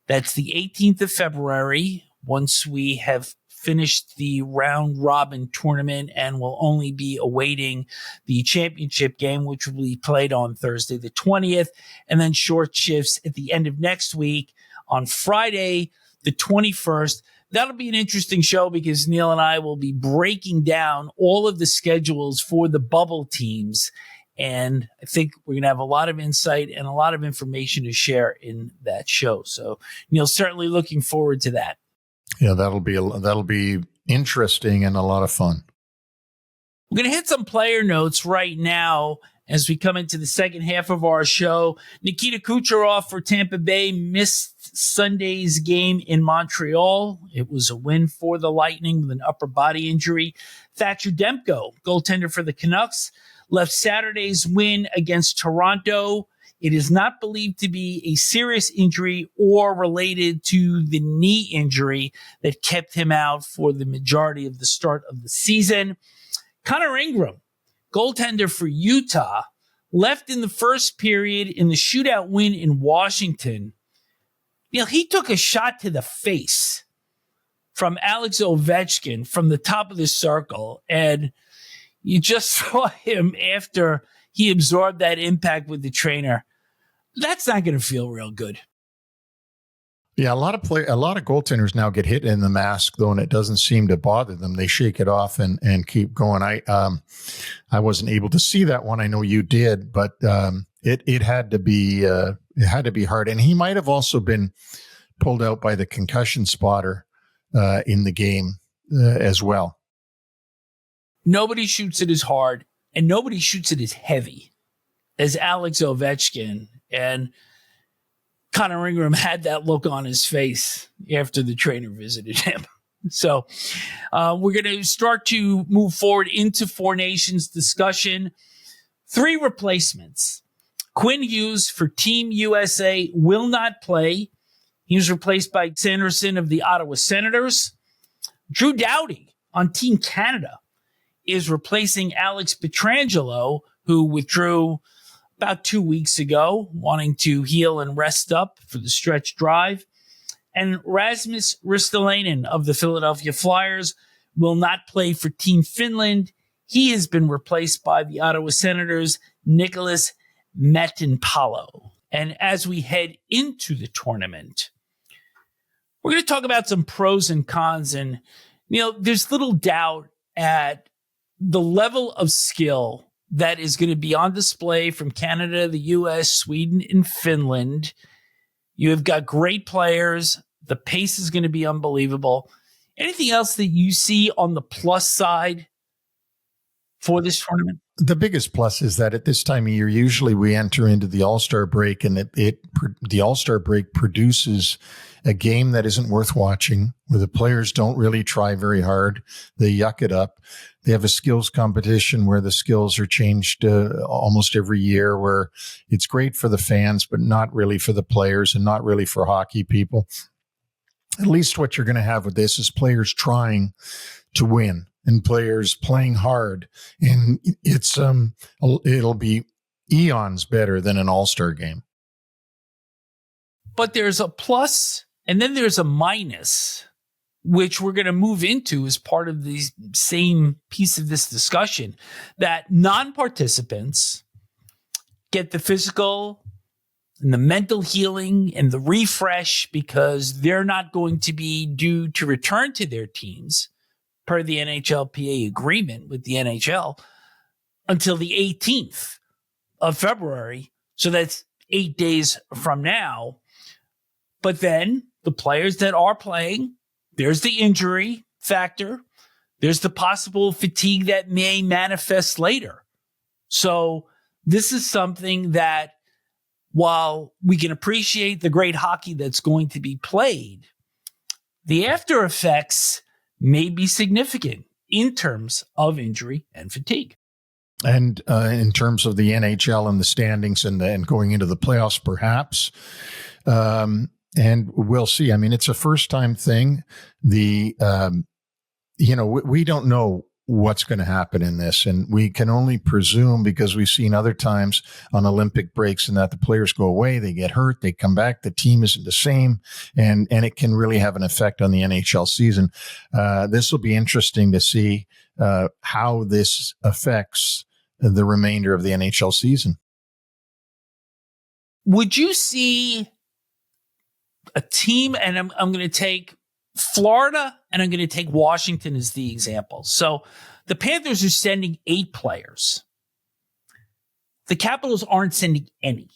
That's the 18th of February, once we have finished the round robin tournament, and will only be awaiting the championship game, which will be played on Thursday the 20th, and then short shifts at the end of next week on Friday the 21st. That'll be an interesting show because Neil and I will be breaking down all of the schedules for the bubble teams. And I think we're going to have a lot of insight and a lot of information to share in that show. So Neil, certainly looking forward to that. Yeah, that'll be interesting and a lot of fun. We're going to hit some player notes right now as we come into the second half of our show. Nikita Kucherov for Tampa Bay missed Sunday's game in Montreal. It was a win for the Lightning with an upper body injury. Thatcher Demko, goaltender for the Canucks, left Saturday's win against Toronto. It is not believed to be a serious injury or related to the knee injury that kept him out for the majority of the start of the season. Connor Ingram, goaltender for Utah, left in the first period in the shootout win in Washington. You know, he took a shot to the face from Alex Ovechkin from the top of the circle, and you just saw him after he absorbed that impact with the trainer. That's not going to feel real good. Yeah, a lot of goaltenders now get hit in the mask, though, and it doesn't seem to bother them. They shake it off and keep going. I wasn't able to see that one. I know you did, but it had to be hard. And he might have also been pulled out by the concussion spotter in the game as well. Nobody shoots it as hard, and nobody shoots it as heavy as Alex Ovechkin. And Connor Ingram had that look on his face after the trainer visited him. So we're going to start to move forward into Four Nations discussion. 3 replacements. Quinn Hughes for Team USA will not play. He was replaced by Sanderson of the Ottawa Senators. Drew Doughty on Team Canada is replacing Alex Pietrangelo, who withdrew about 2 weeks ago, wanting to heal and rest up for the stretch drive. And Rasmus Ristolainen of the Philadelphia Flyers will not play for Team Finland. He has been replaced by the Ottawa Senators' Nicholas Matinpalo. And as we head into the tournament, we're going to talk about some pros and cons. And, you know, there's little doubt at the level of skill that is going to be on display from Canada, the US, Sweden, and Finland. You have got great players. The pace is going to be unbelievable. Anything else that you see on the plus side for this tournament? The biggest plus is that at this time of year, usually we enter into the All-Star break, and the All-Star break produces a game that isn't worth watching, where the players don't really try very hard. They yuck it up. They have a skills competition where the skills are changed almost every year, where it's great for the fans, but not really for the players and not really for hockey people. At least what you're going to have with this is players trying to win and players playing hard. And it'll be eons better than an all-star game. But there's a plus and then there's a minus, which we're going to move into as part of the same piece of this discussion, that non-participants get the physical and the mental healing and the refresh because they're not going to be due to return to their teams per the NHLPA agreement with the NHL until the 18th of February. So that's 8 days from now. But then the players that are playing, there's the injury factor. There's the possible fatigue that may manifest later. So this is something that, while we can appreciate the great hockey that's going to be played, the after effects may be significant in terms of injury and fatigue. And in terms of the NHL and the standings and going into the playoffs, perhaps. And we'll see. I mean, it's a first-time thing. We don't know what's going to happen in this, and we can only presume because we've seen other times on Olympic breaks and that the players go away, they get hurt, they come back, the team isn't the same, and it can really have an effect on the NHL season. This will be interesting to see how this affects the remainder of the NHL season. Would you see a team, and I'm going to take Florida and I'm going to take Washington as the example. So the Panthers are sending 8 players. The Capitals aren't sending any.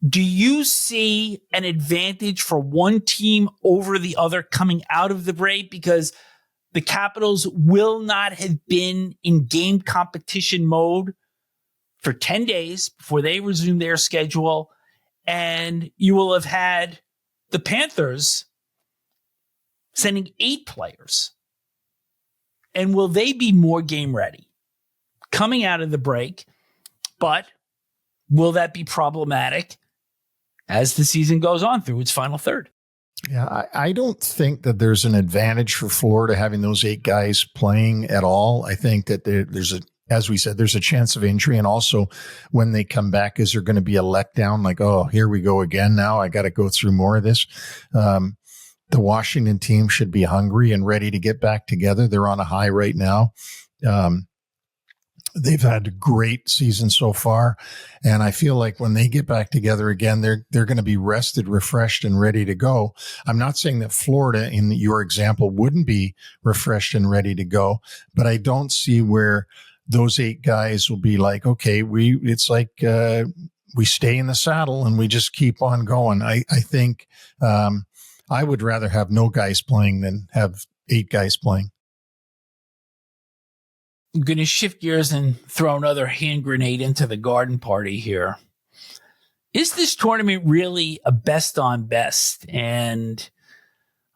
Do you see an advantage for one team over the other coming out of the break? Because the Capitals will not have been in game competition mode for 10 days before they resume their schedule. And you will have had the Panthers sending 8 players. And will they be more game ready coming out of the break? But will that be problematic as the season goes on through its final third? Yeah, I don't think that there's an advantage for Florida having those 8 guys playing at all. I think that there's as we said, there's a chance of injury. And also when they come back, is there going to be a letdown? Like, oh, here we go again. Now I got to go through more of this. The Washington team should be hungry and ready to get back together. They're on a high right now. They've had a great season so far. And I feel like when they get back together again, they're going to be rested, refreshed, and ready to go. I'm not saying that Florida, in your example, wouldn't be refreshed and ready to go, but I don't see where those 8 guys will be like, okay, it's like we stay in the saddle and we just keep on going. I think I would rather have no guys playing than have 8 guys playing. I'm going to shift gears and throw another hand grenade into the garden party here. Is this tournament really a best on best? And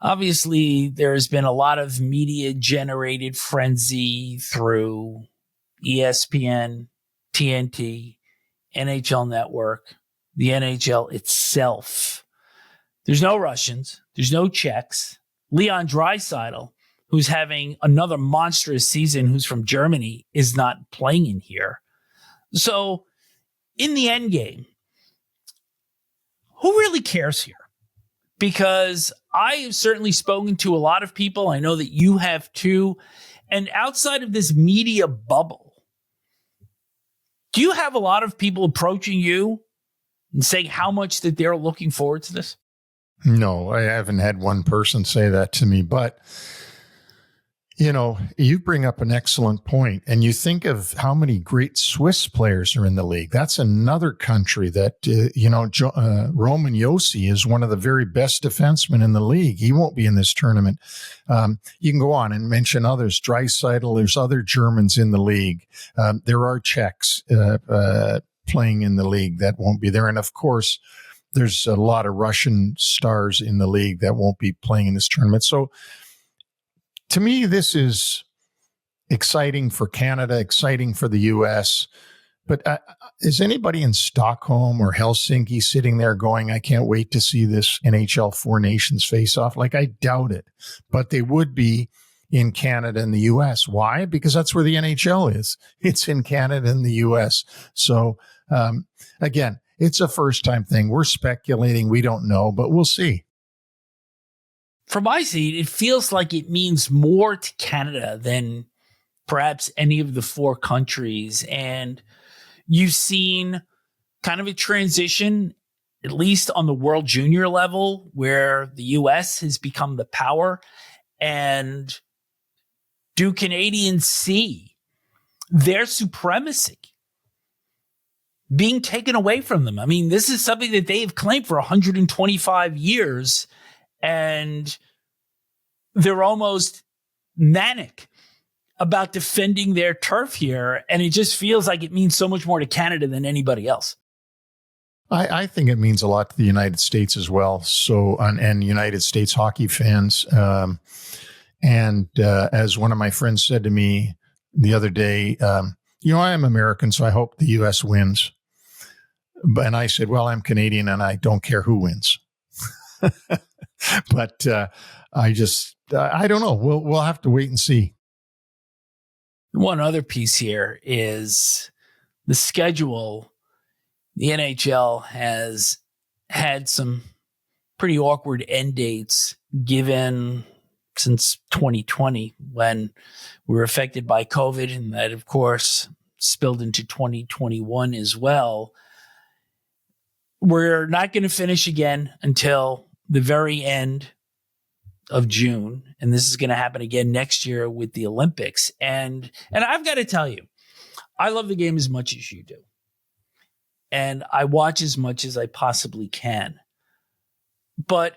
obviously there has been a lot of media generated frenzy through ESPN, TNT, NHL Network, the NHL itself. There's no Russians. There's no Czechs. Leon Draisaitl, who's having another monstrous season, who's from Germany, is not playing in here. So in the end game, who really cares here? Because I have certainly spoken to a lot of people. I know that you have too. And outside of this media bubble, do you have a lot of people approaching you and saying how much that they're looking forward to this? No, I haven't had one person say that to me, but you bring up an excellent point, and you think of how many great Swiss players are in the league. That's another country that, Roman Josi is one of the very best defensemen in the league. He won't be in this tournament. You can go on and mention others. Draisaitl, there's other Germans in the league. There are Czechs playing in the league that won't be there. And of course, there's a lot of Russian stars in the league that won't be playing in this tournament. So, to me, this is exciting for Canada, exciting for the U.S., but is anybody in Stockholm or Helsinki sitting there going, I can't wait to see this NHL Four Nations Faceoff? Like, I doubt it, but they would be in Canada and the U.S. Why? Because that's where the NHL is. It's in Canada and the U.S. So, again, it's a first-time thing. We're speculating. We don't know, but we'll see. From my seat, it feels like it means more to Canada than perhaps any of the 4 countries. And you've seen kind of a transition, at least on the World Junior level, where the U.S. has become the power. And do Canadians see their supremacy being taken away from them? I mean, this is something that they have claimed for 125 years. And they're almost manic about defending their turf here. And it just feels like it means so much more to Canada than anybody else. I think it means a lot to the United States as well. So, and United States hockey fans. As one of my friends said to me the other day, I am American, so I hope the U.S. wins. And I said, well, I'm Canadian and I don't care who wins. But I don't know. We'll have to wait and see. One other piece here is the schedule. The NHL has had some pretty awkward end dates given since 2020 when we were affected by COVID, and that, of course, spilled into 2021 as well. We're not going to finish again until the very end of June, and this is going to happen again next year with the Olympics. And I've got to tell you, I love the game as much as you do, and I watch as much as I possibly can. But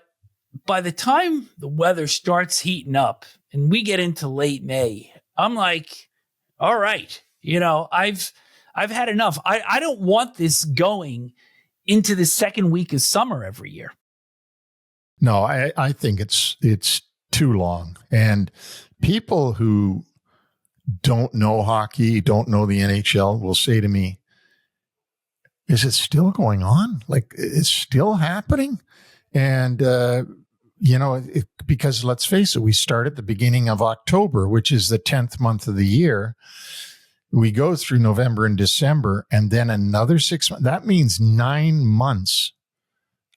by the time the weather starts heating up and we get into late May, I'm like, all right, I've had enough. I don't want this going into the second week of summer every year. No, I think it's too long. And people who don't know hockey, don't know the NHL will say to me, is it still going on? Like, it's still happening? And, because let's face it, we start at the beginning of October, which is the 10th month of the year. We go through November and December, and then another 6 months. That means 9 months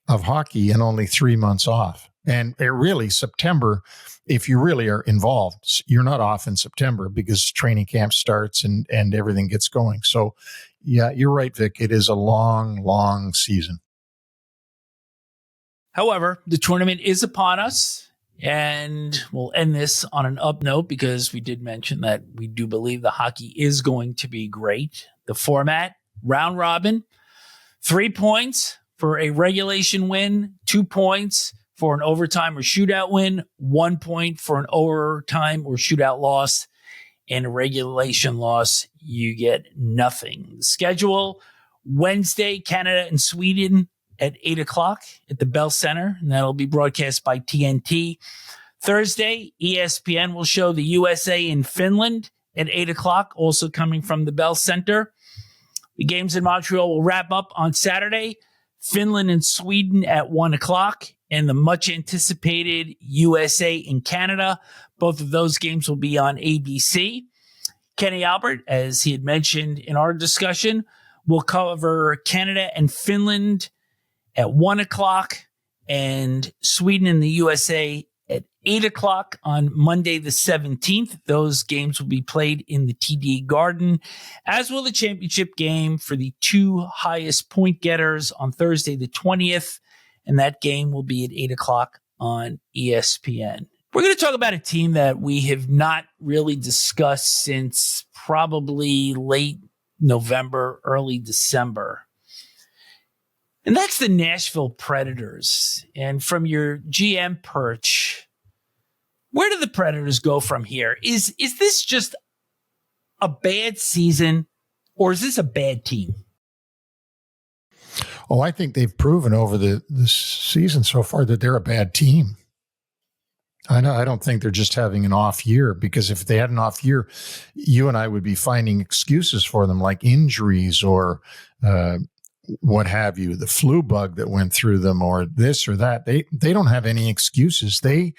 of hockey and only 3 months off. And really, September, if you really are involved, you're not off in September because training camp starts and everything gets going. So, yeah, you're right, Vic. It is a long, long season. However, the tournament is upon us, and we'll end this on an up note because we did mention that we do believe the hockey is going to be great. The format, round robin, 3 points for a regulation win, 2 points for an overtime or shootout win, 1 point for an overtime or shootout loss, and a regulation loss, you get nothing. The schedule, Wednesday, Canada and Sweden at 8 o'clock at the Bell Center, and that'll be broadcast by TNT. Thursday, ESPN will show the USA and Finland at 8 o'clock, also coming from the Bell Center. The games in Montreal will wrap up on Saturday, Finland and Sweden at 1 o'clock, and the much-anticipated USA and Canada. Both of those games will be on ABC. Kenny Albert, as he had mentioned in our discussion, will cover Canada and Finland at 1 o'clock, and Sweden and the USA at 8 o'clock on Monday the 17th. Those games will be played in the TD Garden, as will the championship game for the two highest point getters on Thursday the 20th, and that game will be at 8 o'clock on ESPN. We're going to talk about a team that we have not really discussed since probably late November, early December. And that's the Nashville Predators. And from your GM perch, where do the Predators go from here? Is this just a bad season, or is this a bad team? Oh, I think they've proven over the season so far that they're a bad team. I don't think they're just having an off year, because if they had an off year, you and I would be finding excuses for them, like injuries or what have you, the flu bug that went through them or this or that. They don't have any excuses. They're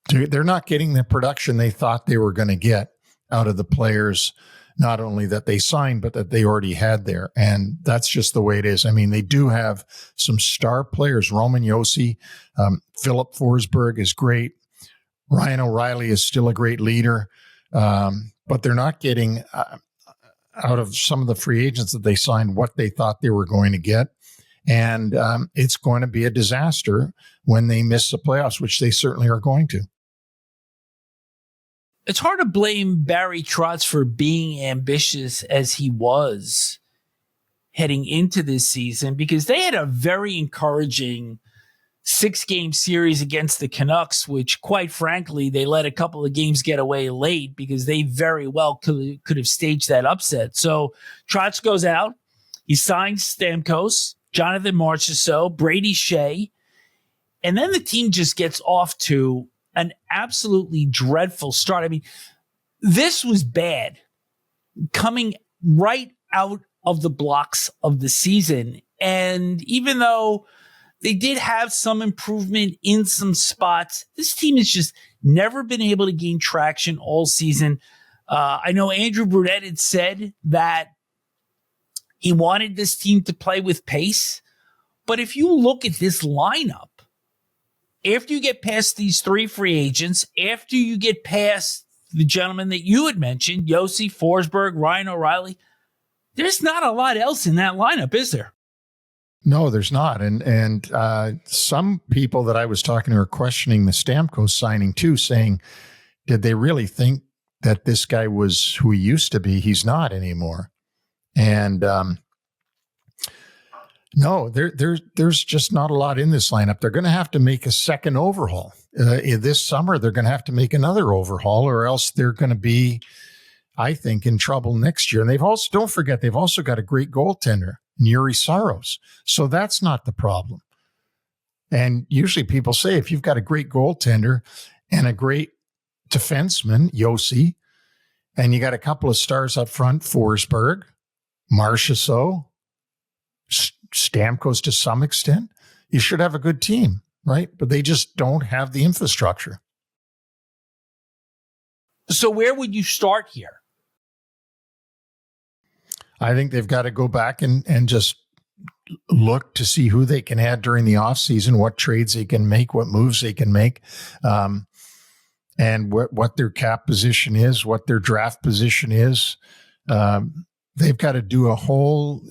not getting the production they thought they were going to get out of the players, not only that they signed, but that they already had there. And that's just the way it is. I mean, they do have some star players. Roman Josi, Philip Forsberg is great. Ryan O'Reilly is still a great leader. But they're not getting out of some of the free agents that they signed what they thought they were going to get. And it's going to be a disaster when they miss the playoffs, which they certainly are going to. It's hard to blame Barry Trotz for being ambitious as he was heading into this season, because they had a very encouraging 6-game series against the Canucks, which, quite frankly, they let a couple of games get away late because they very well could have staged that upset. So Trotz goes out. He signs Stamkos, Jonathan Marchessault, Brady Shea, and then the team just gets off to an absolutely dreadful start. I mean, This was bad coming right out of the blocks of the season. And even though they did have some improvement in some spots, this team has just never been able to gain traction all season. I know Andrew Brunette had said that he wanted this team to play with pace. But if you look at this lineup, after you get past these three free agents, after you get past the gentleman that you had mentioned, Yossi, Forsberg, Ryan O'Reilly, there's not a lot else in that lineup, is there? No, there's not. And some people that I was talking to are questioning the Stamkos signing too, saying, did they really think that this guy was who he used to be? He's not anymore. And no, there's just not a lot in this lineup. They're going to have to make a second overhaul. This summer, they're going to have to make another overhaul, or else they're going to be, I think, in trouble next year. And they've also, don't forget, they've also got a great goaltender, Yuri Saros. So that's not the problem. And usually people say, if you've got a great goaltender and a great defenseman, Yossi, and you got a couple of stars up front, Forsberg, Marchessault, Stamkos to some extent, you should have a good team, right? But they just don't have the infrastructure. So where would you start here? I think they've got to go back and just look to see who they can add during the offseason, what trades they can make, what moves they can make, and what their cap position is, what their draft position is. They've got to do a whole,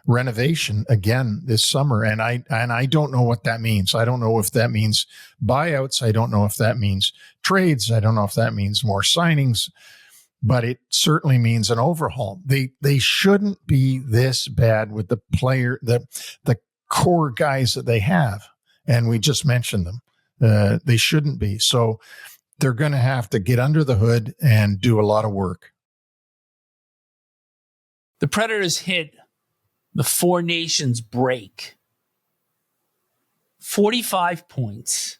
renovation again this summer. And I don't know what that means. I don't know if that means buyouts. I don't know if that means trades. I don't know if that means more signings, but it certainly means an overhaul. They shouldn't be this bad with the the core guys that they have. And we just mentioned them. They shouldn't be. So they're going to have to get under the hood and do a lot of work. The Predators hit the Four Nations break. 45 points.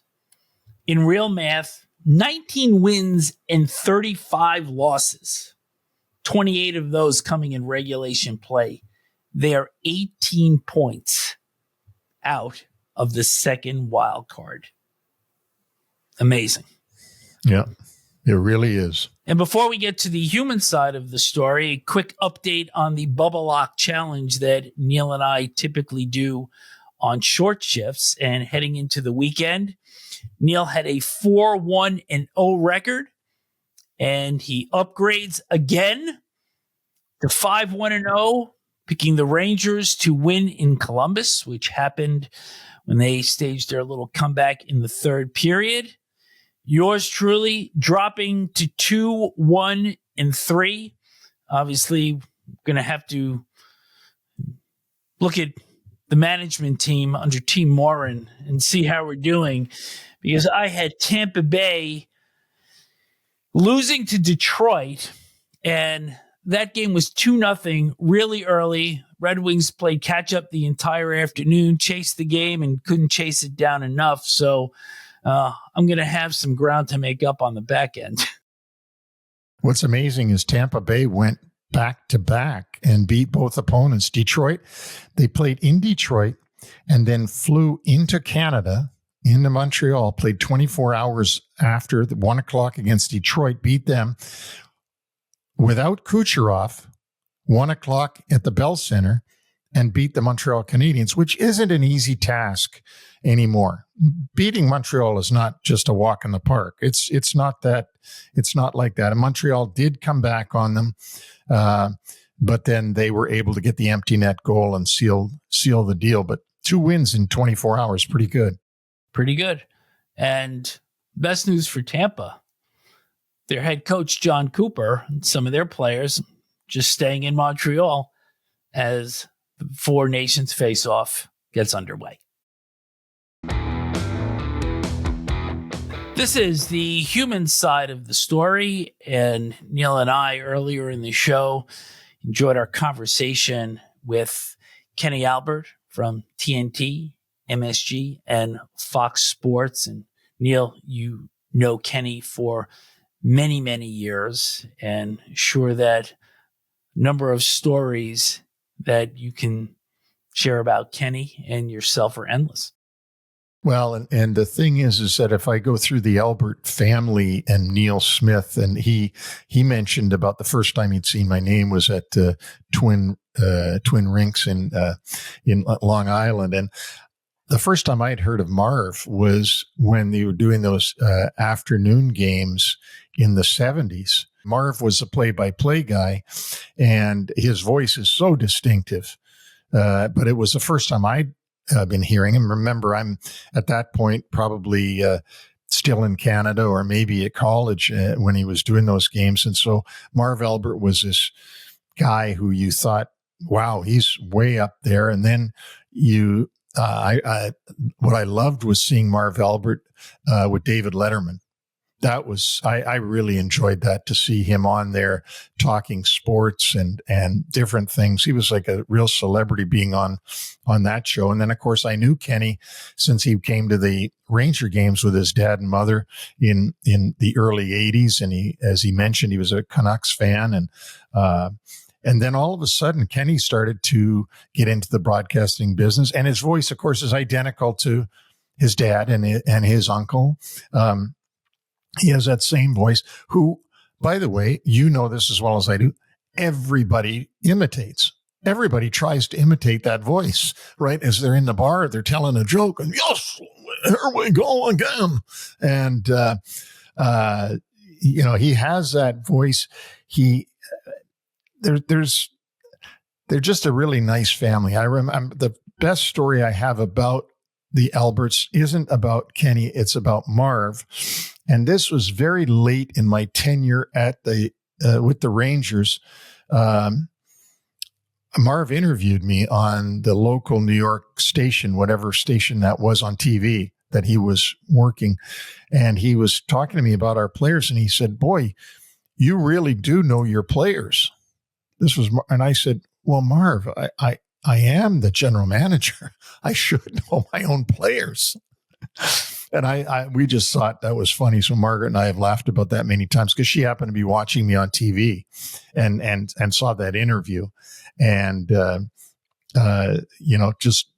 In real math, 19 wins and 35 losses. 28 of those coming in regulation play. They are 18 points out of the second wild card. Amazing. Yeah, it really is. And before we get to the human side of the story, a quick update on the Bubble Lock Challenge that Neil and I typically do on short shifts. And heading into the weekend, Neil had a 4-1-0 record, and he upgrades again to 5-1-0, picking the Rangers to win in Columbus, which happened when they staged their little comeback in the third period. Yours truly dropping to 2-1-3. Obviously, going to have to look at the management team under Team Morren and see how we're doing, because I had Tampa Bay losing to Detroit, and that game was 2-0 really early. Red Wings played catch up the entire afternoon, chased the game, and couldn't chase it down enough. So I'm going to have some ground to make up on the back end. What's amazing is Tampa Bay went back to back and beat both opponents. Detroit, they played in Detroit and then flew into Canada, into Montreal, played 24 hours after the 1 o'clock against Detroit, beat them without Kucherov, 1 o'clock at the Bell Center, and beat the Montreal Canadiens, which isn't an easy task anymore. Beating Montreal is not just a walk in the park. It's not like that. And Montreal did come back on them, but then they were able to get the empty net goal and seal the deal. But 2 wins in 24 hours, pretty good. Pretty good. And best news for Tampa, their head coach, John Cooper, and some of their players just staying in Montreal as the Four Nations Faceoff gets underway. This is the human side of the story, and Neil and I earlier in the show enjoyed our conversation with Kenny Albert from TNT, MSG, and Fox Sports. And Neil, you know Kenny for many, many years, and sure that number of stories that you can share about Kenny and yourself are endless. Well, and the thing is that if I go through the Albert family and Neil Smith, and he mentioned about the first time he'd seen my name was at Twin Rinks in Long Island, and the first time I'd heard of Marv was when they were doing those afternoon games in the 70s. Marv was the play-by-play guy, and his voice is so distinctive. But it was the first time I'd been hearing him. Remember, I'm at that point probably still in Canada or maybe at college when he was doing those games. And so Marv Albert was this guy who you thought, wow, he's way up there. And then what I loved was seeing Marv Albert with David Letterman. That was, I really enjoyed that, to see him on there talking sports and different things. He was like a real celebrity being on that show. And then, of course, I knew Kenny since he came to the Ranger games with his dad and mother in the early 80s. And he, as he mentioned, he was a Canucks fan. And then all of a sudden, Kenny started to get into the broadcasting business. And his voice, of course, is identical to his dad and his uncle. He has that same voice, who, by the way, you know this as well as I do, everybody imitates. Everybody tries to imitate that voice, right? As they're in the bar, they're telling a joke, and yes, here we go again. And, he has that voice. They're just a really nice family. I remember the best story I have about the Alberts isn't about Kenny, it's about Marv. And this was very late in my tenure at with the Rangers. Marv interviewed me on the local New York station, whatever station that was on TV that he was working. And he was talking to me about our players. And he said, boy, you really do know your players. And I said, well, Marv, I am the general manager. I should know my own players. And we just thought that was funny. So Margaret and I have laughed about that many times because she happened to be watching me on TV and saw that interview. And,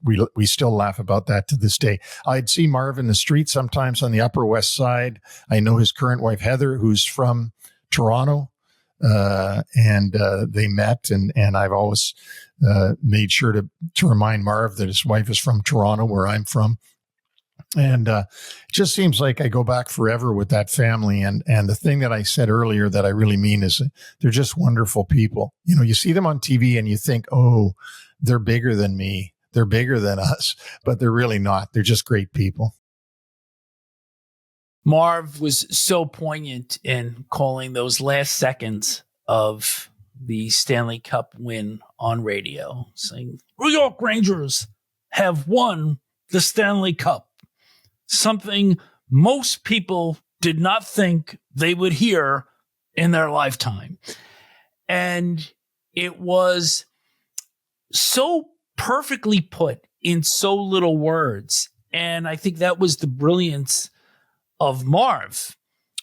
we still laugh about that to this day. I'd see Marv in the street sometimes on the Upper West Side. I know his current wife, Heather, who's from Toronto. And they met, and I've always made sure to remind Marv that his wife is from Toronto, where I'm from. And it just seems like I go back forever with that family. And the thing that I said earlier that I really mean is they're just wonderful people. You know, you see them on TV and you think, oh, they're bigger than me. They're bigger than us, but they're really not. They're just great people. Marv was so poignant in calling those last seconds of the Stanley Cup win on radio, saying, New York Rangers have won the Stanley Cup. Something most people did not think they would hear in their lifetime. And it was so perfectly put in so little words. And I think that was the brilliance of Marv,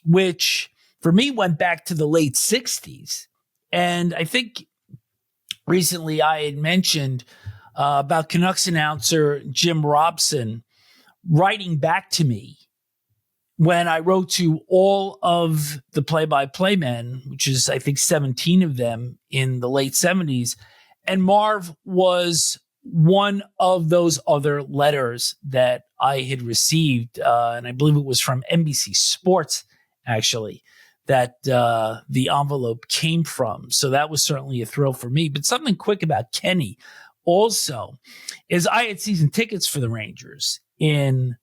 which for me went back to the late 60s. And I think recently I had mentioned about Canucks announcer Jim Robson writing back to me when I wrote to all of the play-by-play men, which is, I think, 17 of them in the late 70s. And Marv was one of those other letters that I had received, and I believe it was from NBC Sports, actually, that the envelope came from. So that was certainly a thrill for me. But something quick about Kenny also is I had season tickets for the Rangers in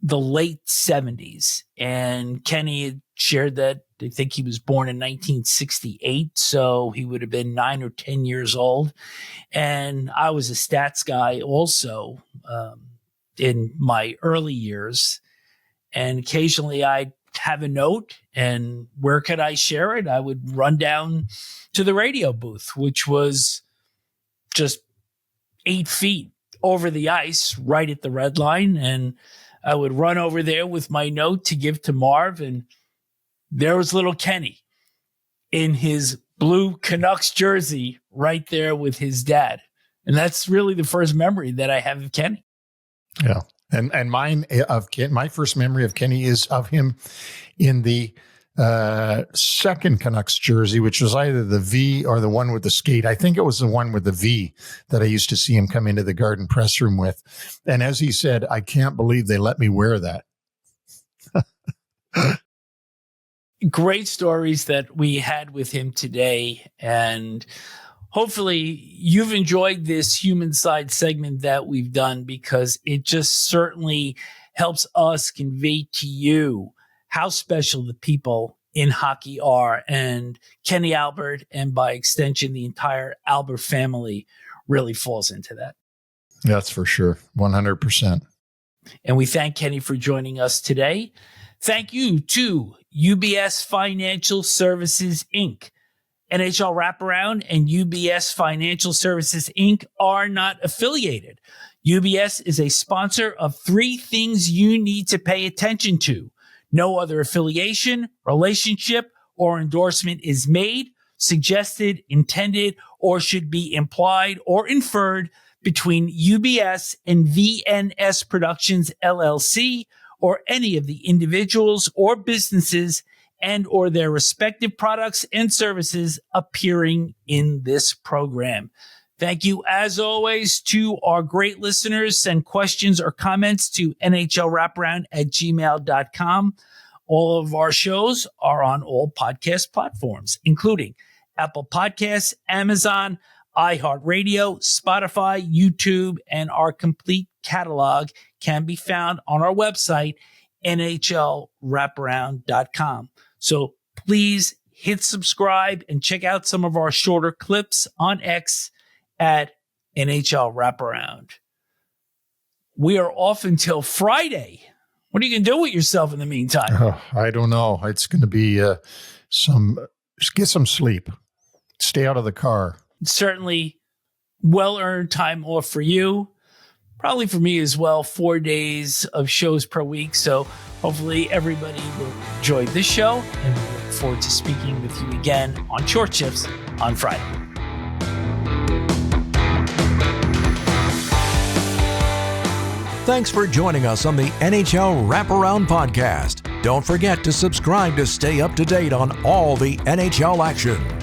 the late 70s. And Kenny had shared that I think he was born in 1968. So he would have been 9 or 10 years old. And I was a stats guy also in my early years. And occasionally I'd have a note, and where could I share it? I would run down to the radio booth, which was just 8 feet over the ice, right at the red line. And I would run over there with my note to give to Marv, and there was little Kenny in his blue Canucks jersey right there with his dad. And that's really the first memory that I have of Kenny. Yeah. And mine of my first memory of Kenny is of him in the second Canucks jersey, which was either the V or the one with the skate. I think it was the one with the V that I used to see him come into the Garden press room with. And as he said, I can't believe they let me wear that. Great stories that we had with him today. And hopefully you've enjoyed this human side segment that we've done, because it just certainly helps us convey to you how special the people in hockey are. And Kenny Albert, and by extension, the entire Albert family, really falls into that. That's for sure. 100%. And we thank Kenny for joining us today. Thank you to UBS Financial Services, Inc. NHL Wraparound and UBS Financial Services, Inc. are not affiliated. UBS is a sponsor of 3 things you need to pay attention to. No other affiliation, relationship, or endorsement is made, suggested, intended, or should be implied or inferred between UBS and VNS Productions, LLC, or any of the individuals or businesses and or their respective products and services appearing in this program. Thank you, as always, to our great listeners. Send questions or comments to nhlwraparound@gmail.com. All of our shows are on all podcast platforms, including Apple Podcasts, Amazon, iHeartRadio, Spotify, YouTube, and our complete catalog can be found on our website, nhlwraparound.com. So please hit subscribe and check out some of our shorter clips on X at NHL Wraparound. We are off until Friday. What are you going to do with yourself in the meantime? I don't know. It's going to be get some sleep. Stay out of the car. Certainly well-earned time off for you. Probably for me as well, 4 days of shows per week. So hopefully everybody will enjoy this show, and we look forward to speaking with you again on Short Shifts on Friday. Thanks for joining us on the NHL Wraparound podcast. Don't forget to subscribe to stay up to date on all the NHL action.